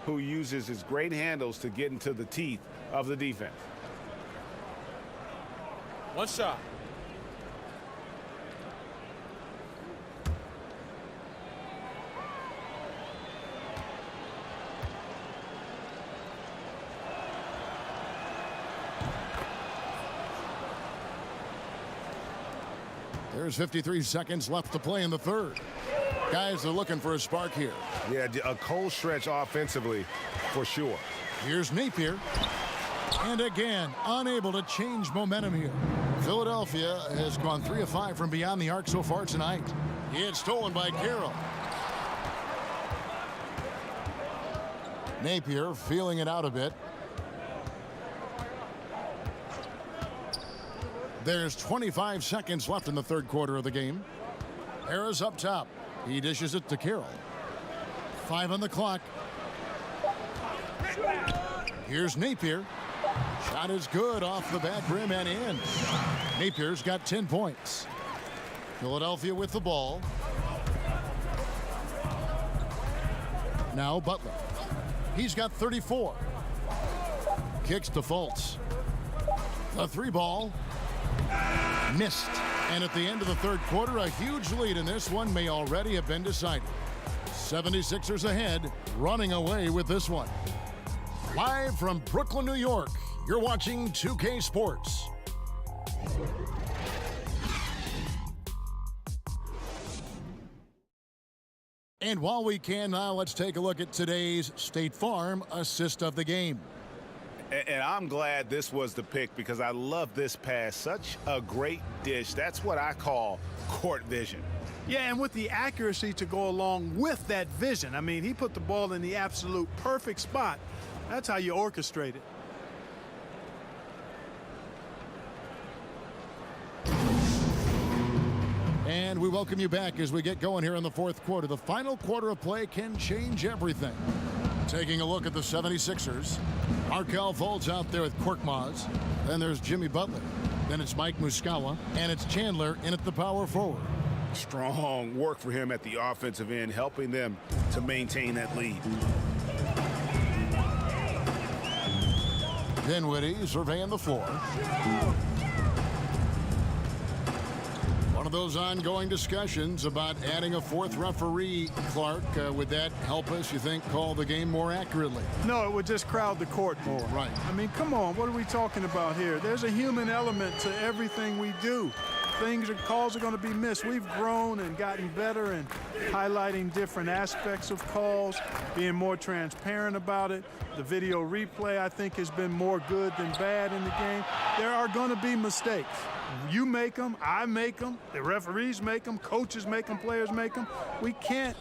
who uses his great handles to get into the teeth of the defense. One shot. There's 53 seconds left to play in the third. Guys are looking for a spark here. Yeah, a cold stretch offensively for sure. Here's Napier. And again, unable to change momentum here. Philadelphia has gone 3 of 5 from beyond the arc so far tonight. It's stolen by Carroll. Napier feeling it out a bit. There's 25 seconds left in the third quarter of the game. Harris up top. He dishes it to Carroll. 5 on the clock. Here's Napier. Shot is good off the back rim and in. Napier's got 10 points. Philadelphia with the ball. Now Butler. He's got 34. Kicks to Fultz. The 3 ball. Missed. And at the end of the third quarter, a huge lead in this one may already have been decided. 76ers ahead, running away with this one. Live from Brooklyn, New York, you're watching 2K Sports. And while we can now, let's take a look at today's State Farm assist of the game. And I'm glad this was the pick because I love this pass. Such a great dish. That's what I call court vision. Yeah, and with the accuracy to go along with that vision. I mean, he put the ball in the absolute perfect spot. That's how you orchestrate it. And we welcome you back as we get going here in the fourth quarter. The final quarter of play can change everything. Taking a look at the 76ers. Markelle Fultz out there with Korkmaz. Then there's Jimmy Butler. Then it's Mike Muscala. And it's Chandler in at the power forward. Strong work for him at the offensive end, helping them to maintain that lead. Dinwiddie surveying the floor. One of those ongoing discussions about adding a fourth referee, Clark. Would that help us, you think, call the game more accurately? No, it would just crowd the court more. Right. I mean, come on, what are we talking about here? There's a human element to everything we do. Calls are going to be missed. We've grown and gotten better in highlighting different aspects of calls, being more transparent about it. The video replay, I think, has been more good than bad in the game. There are going to be mistakes. You make them, I make them, the referees make them, coaches make them, players make them. We can't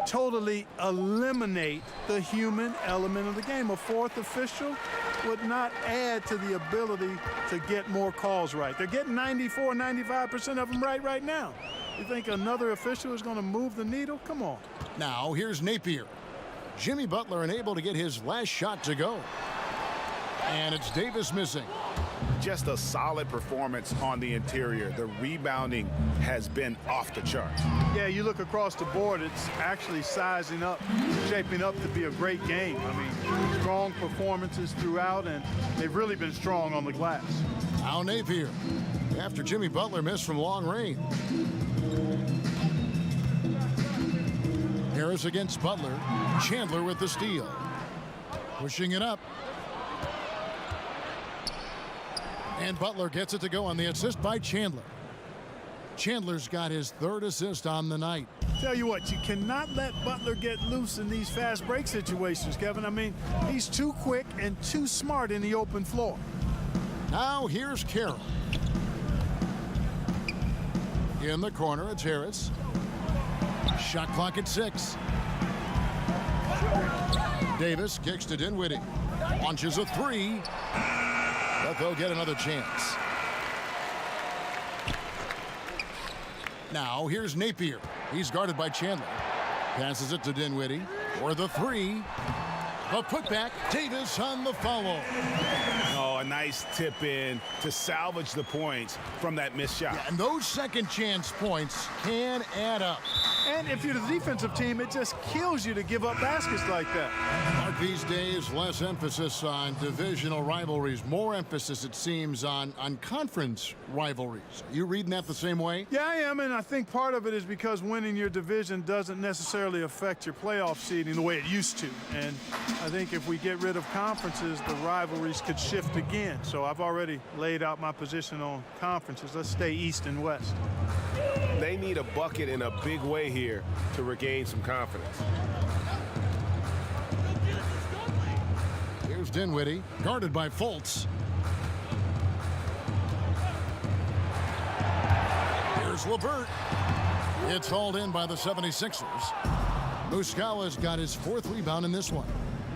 totally eliminate the human element of the game. A fourth official would not add to the ability to get more calls right. They're getting 94, 95% of them right now. You think another official is going to move the needle? Come on. Now here's Napier. Jimmy Butler unable to get his last shot to go. And it's Davis missing. Just a solid performance on the interior. The rebounding has been off the charts. Yeah, you look across the board, it's actually sizing up, shaping up to be a great game. I mean, strong performances throughout, and they've really been strong on the glass. Now Napier, after Jimmy Butler missed from long range. Harris against Butler. Chandler with the steal. Pushing it up. And Butler gets it to go on the assist by Chandler. Chandler's got his third assist on the night. Tell you what, you cannot let Butler get loose in these fast break situations, Kevin. I mean, he's too quick and too smart in the open floor. Now here's Carroll. In the corner, it's Harris. Shot clock at 6. Davis kicks to Dinwiddie. Launches a 3. But they'll get another chance. Now here's Napier. He's guarded by Chandler. Passes it to Dinwiddie for the 3. A putback. Davis on the follow. Oh, a nice tip in to salvage the points from that missed shot. Yeah, and those second chance points can add up. And if you're the defensive team, it just kills you to give up baskets like that. Mark, these days, less emphasis on divisional rivalries, more emphasis, it seems, on conference rivalries. You reading that the same way? Yeah, I am, and I think part of it is because winning your division doesn't necessarily affect your playoff seeding the way it used to. And I think if we get rid of conferences, the rivalries could shift again. So I've already laid out my position on conferences. Let's stay East and West. They need a bucket in a big way here to regain some confidence. Here's Dinwiddie, guarded by Fultz. Here's LeVert. It's hauled in by the 76ers. Muscala's got his 4th rebound in this one.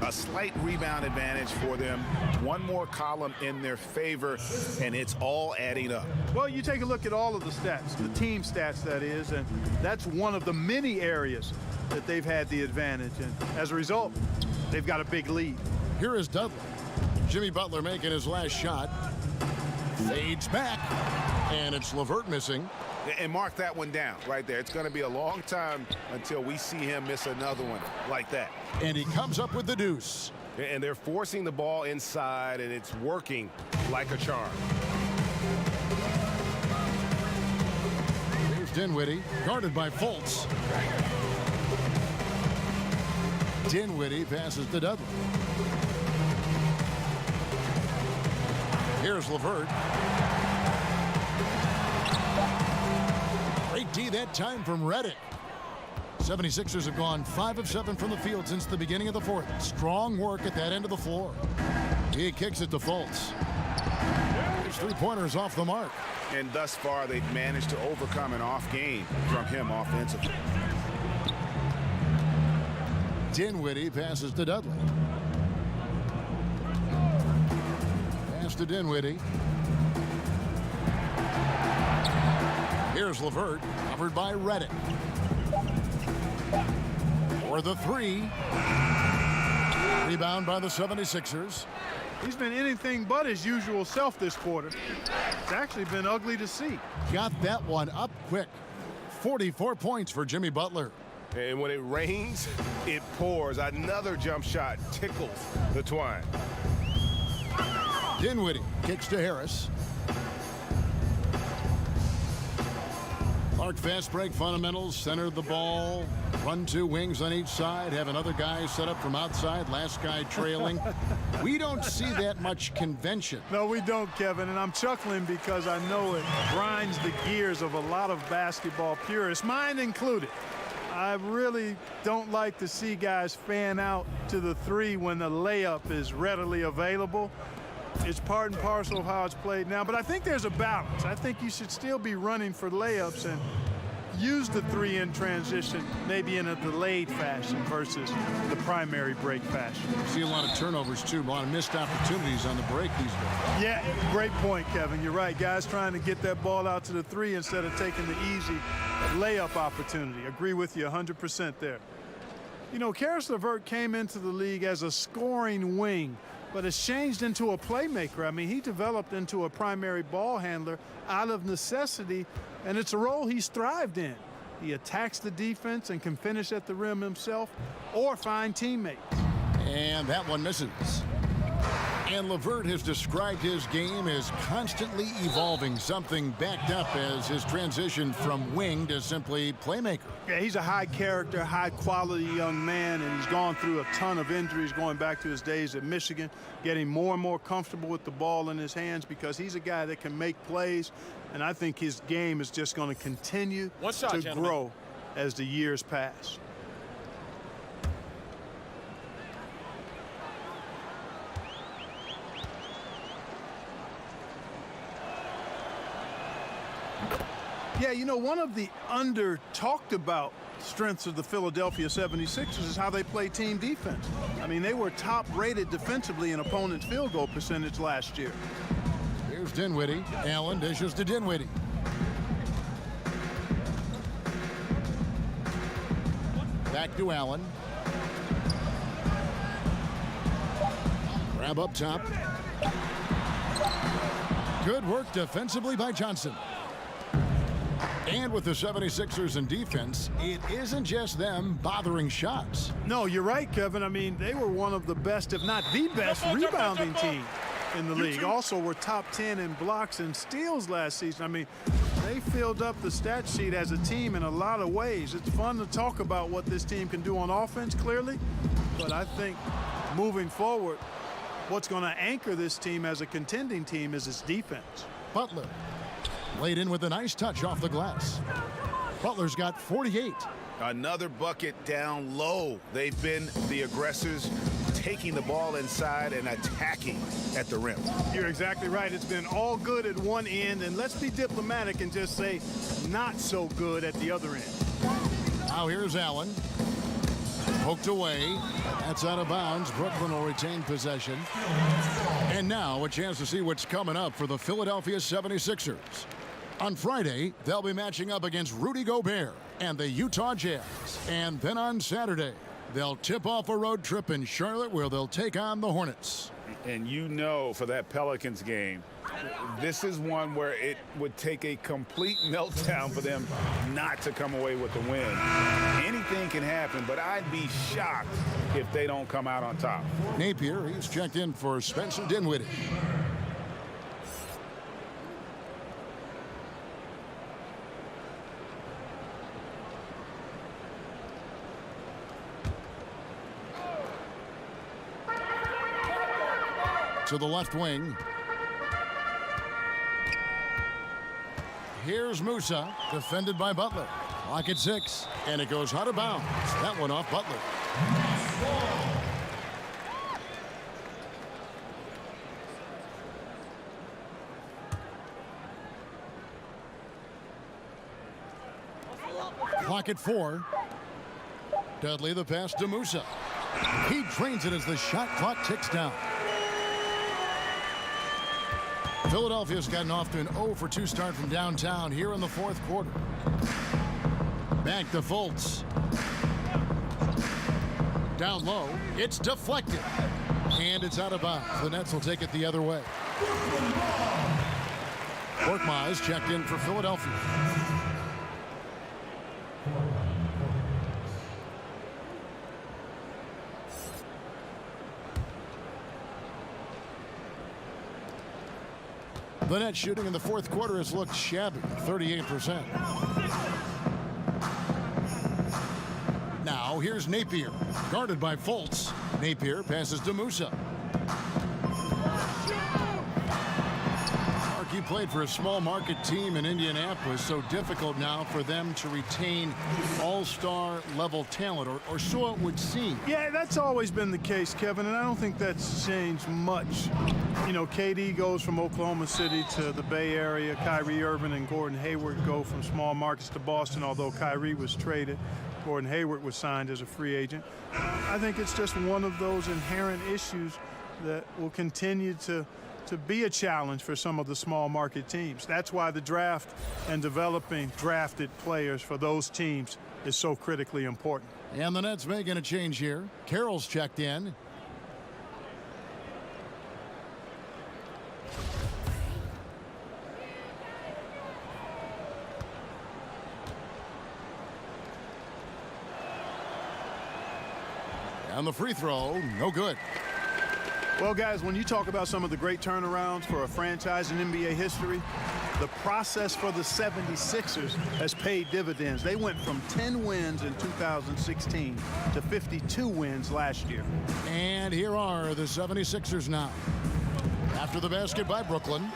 A slight rebound advantage for them. One more column in their favor, and it's all adding up. Well, you take a look at all of the stats, the team stats, that is, and that's one of the many areas that they've had the advantage. And as a result, they've got a big lead. Here is Dudley. Jimmy Butler making his last shot. Fades back, and it's LeVert missing. And mark that one down right there. It's going to be a long time until we see him miss another one like that. And he comes up with the deuce. And they're forcing the ball inside, and it's working like a charm. Here's Dinwiddie, guarded by Fultz. Dinwiddie passes to Dudley. Here's LeVert. Great D that time from Redick. 76ers have gone 5 of 7 from the field since the beginning of the 4th. Strong work at that end of the floor. He kicks it to Fultz. His 3-pointers off the mark. And thus far, they've managed to overcome an off game from him offensively. Dinwiddie passes to Dudley. Pass to Dinwiddie. Here's Here's LeVert, covered by Reddick. For the three. Rebound by the 76ers. He's been anything but his usual self this quarter. It's actually been ugly to see. Got that one up quick. 44 points for Jimmy Butler. And when it rains, it pours. Another jump shot tickles the twine. Dinwiddie kicks to Harris. Clark fast break fundamentals, center the ball, run two wings on each side, have another guy set up from outside, last guy trailing. We don't see that much convention. No, we don't, Kevin, and I'm chuckling because I know it grinds the gears of a lot of basketball purists, mine included. I really don't like to see guys fan out to the three when the layup is readily available. It's part and parcel of how it's played now, but I think there's a balance. I think you should still be running for layups and use the three in transition, maybe in a delayed fashion versus the primary break fashion. See a lot of turnovers, too, a lot of missed opportunities on the break these days. Yeah, great point, Kevin. You're right. Guys trying to get that ball out to the three instead of taking the easy layup opportunity. Agree with you 100% there. You know, Caris LeVert came into the league as a scoring wing, but has changed into a playmaker. I mean, he developed into a primary ball handler out of necessity, and it's a role he's thrived in. He attacks the defense and can finish at the rim himself or find teammates. And that one misses. And LeVert has described his game as constantly evolving, something backed up as his transition from wing to simply playmaker. Yeah, he's a high character, high quality young man, and he's gone through a ton of injuries going back to his days at Michigan, getting more and more comfortable with the ball in his hands because he's a guy that can make plays, and I think his game is just going to continue to grow as the years pass. Yeah, you know, one of the under-talked about strengths of the Philadelphia 76ers is how they play team defense. I mean, they were top-rated defensively in opponent's field goal percentage last year. Here's Dinwiddie. Allen dishes to Dinwiddie. Back to Allen. Grab up top. Good work defensively by Johnson. And with the 76ers in defense, it isn't just them bothering shots. No, you're right, Kevin. I mean, they were one of the best, if not the best, rebounding team in the league. Also, were top 10 in blocks and steals last season. I mean, they filled up the stat sheet as a team in a lot of ways. It's fun to talk about what this team can do on offense, clearly. But I think moving forward, what's going to anchor this team as a contending team is its defense. Butler. Laid in with a nice touch off the glass. Butler's got 48. Another bucket down low. They've been the aggressors, taking the ball inside and attacking at the rim. You're exactly right. It's been all good at one end, and let's be diplomatic and just say not so good at the other end. Now here's Allen. Poked away. That's out of bounds. Brooklyn will retain possession. And now a chance to see what's coming up for the Philadelphia 76ers. On Friday, they'll be matching up against Rudy Gobert and the Utah Jazz. And then on Saturday, they'll tip off a road trip in Charlotte where they'll take on the Hornets. And you know, for that Pelicans game, this is one where it would take a complete meltdown for them not to come away with the win. Anything can happen, but I'd be shocked if they don't come out on top. Napier, he's checked in for Spencer Dinwiddie. To the left wing. Here's Musa, defended by Butler. Clock at 6, and it goes out of bounds. That one off Butler. Clock at 4. Dudley the pass to Musa. He drains it as the shot clock ticks down. Philadelphia's gotten off to an 0-for-2 start from downtown here in the fourth quarter. Back to Fultz. Down low. It's deflected. And it's out of bounds. The Nets will take it the other way. Korkmaz checked in for Philadelphia. The net shooting in the fourth quarter has looked shabby, 38%. Now here's Napier, guarded by Fultz. Napier passes to Musa. He played for a small market team in Indianapolis, so difficult now for them to retain all-star level talent, or so it would seem. Yeah, that's always been the case, Kevin, and I don't think that's changed much. You know, KD goes from Oklahoma City to the Bay Area. Kyrie Irving and Gordon Hayward go from small markets to Boston, although Kyrie was traded. Gordon Hayward was signed as a free agent. I think it's just one of those inherent issues that will continue to be a challenge for some of the small market teams. That's why the draft and developing drafted players for those teams is so critically important. And the Nets making a change here. Carroll's checked in. And the free throw, no good. Well, guys, when you talk about some of the great turnarounds for a franchise in NBA history, the process for the 76ers has paid dividends. They went from 10 wins in 2016 to 52 wins last year. And here are the 76ers now. After the basket by Brooklyn.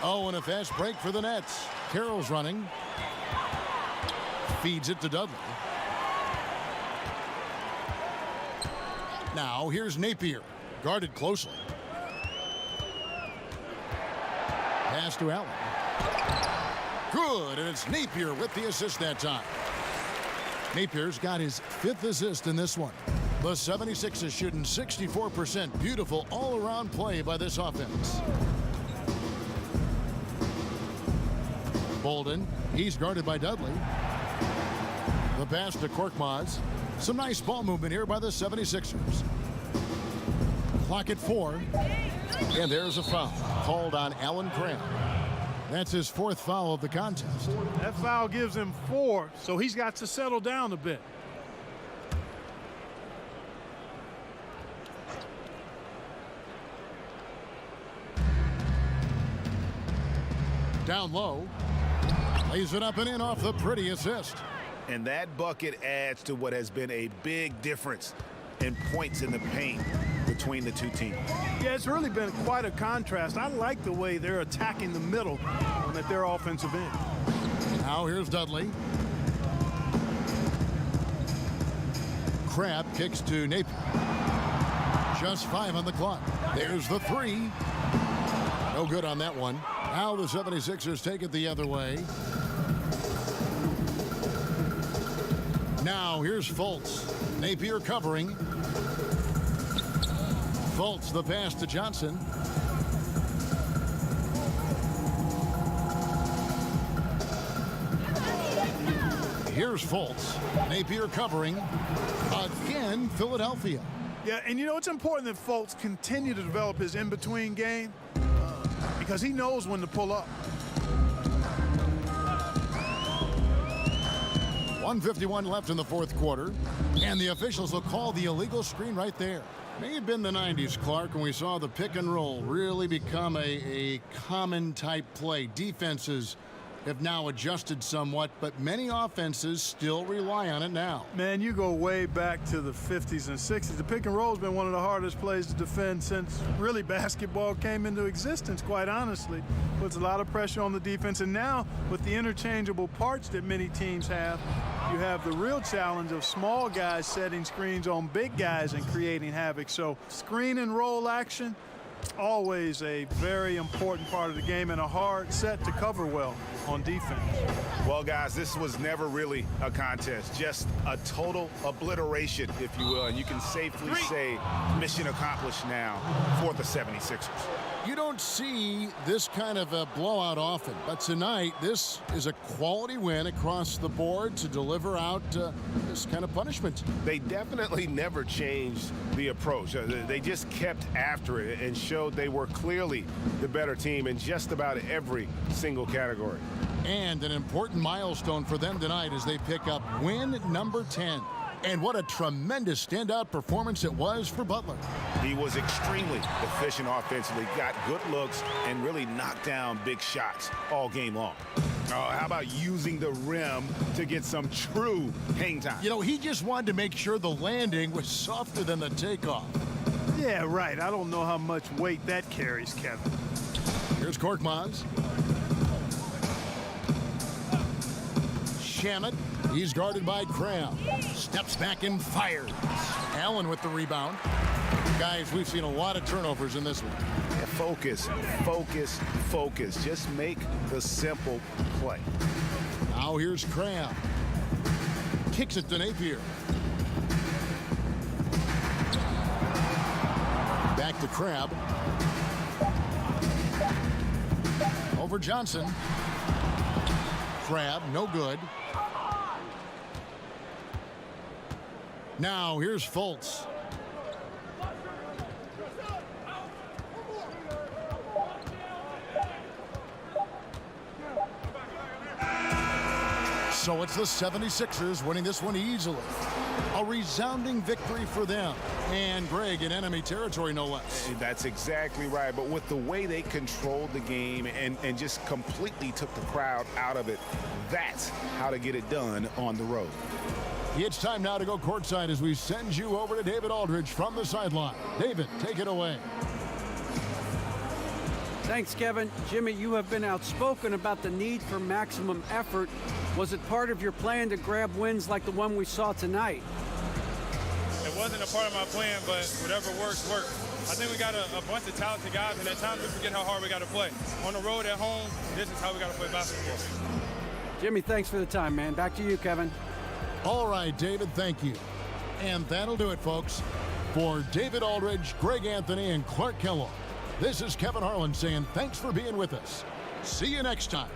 Oh, and a fast break for the Nets. Carroll's running. Feeds it to Dudley. Now here's Napier. Guarded closely. Pass to Allen. Good, and it's Napier with the assist that time. Napier's got his 5th assist in this one. The 76ers shooting 64%. Beautiful all-around play by this offense. Bolden, he's guarded by Dudley. The pass to Korkmaz. Some nice ball movement here by the 76ers. Clock at 4. And there's a foul called on Allen Crabbe. That's his 4th foul of the contest. That foul gives him 4, so he's got to settle down a bit. Down low. Lays it up and in off the pretty assist. And that bucket adds to what has been a big difference in points in the paint between the two teams. Yeah, it's really been quite a contrast. I like the way they're attacking the middle at their offensive end. Now here's Dudley. Crabbe kicks to Napier. Just 5 on the clock. There's the 3. No good on that one. Now the 76ers take it the other way. Now here's Fultz. Napier covering. Fultz the pass to Johnson. Here's Fultz. Napier covering. Again, Philadelphia. Yeah, and you know, it's important that Fultz continue to develop his in-between game because he knows when to pull up. 1:51 left in the fourth quarter, and the officials will call the illegal screen right there. May have been the 90s, Clark, when we saw the pick and roll really become a common type play. Defenses have now adjusted somewhat, but many offenses still rely on it now. Man, you go way back to the 50s and 60s. The pick and roll has been one of the hardest plays to defend since really basketball came into existence, quite honestly. Puts a lot of pressure on the defense, and now with the interchangeable parts that many teams have, you have the real challenge of small guys setting screens on big guys and creating havoc. So screen and roll action, always a very important part of the game and a hard set to cover well on defense. Well, guys, this was never really a contest, just a total obliteration, if you will, and you can safely say mission accomplished now for the 76ers. You don't see this kind of a blowout often, but tonight this is a quality win across the board to deliver out this kind of punishment. They definitely never changed the approach. They just kept after it and showed they were clearly the better team in just about every single category. And an important milestone for them tonight as they pick up win number 10. And what a tremendous standout performance it was for Butler. He was extremely efficient offensively, got good looks, and really knocked down big shots all game long. How about using the rim to get some true hang time? You know, he just wanted to make sure the landing was softer than the takeoff. Yeah, right. I don't know how much weight that carries, Kevin. Here's Korkmaz. Shamet. He's guarded by Cram. Steps back and fires. Allen with the rebound. Guys, we've seen a lot of turnovers in this one. Yeah, focus, focus, focus. Just make the simple play. Now here's Cram. Kicks it to Napier. Back to Crab. Over Johnson. Crab, no good. Now here's Fultz. So it's the 76ers winning this one easily. A resounding victory for them. And Greg in enemy territory, no less. That's exactly right. But with the way they controlled the game and just completely took the crowd out of it, that's how to get it done on the road. It's time now to go courtside as we send you over to David Aldridge from the sideline. David, take it away. Thanks, Kevin. Jimmy, you have been outspoken about the need for maximum effort. Was it part of your plan to grab wins like the one we saw tonight? It wasn't a part of my plan, but whatever works, works. I think we got a bunch of talented guys, and at times we forget how hard we got to play. On the road, at home, this is how we got to play basketball. Jimmy, thanks for the time, man. Back to you, Kevin. All right, David, thank you. And that'll do it, folks. For David Aldridge, Greg Anthony, and Clark Kellogg, this is Kevin Harlan saying thanks for being with us. See you next time.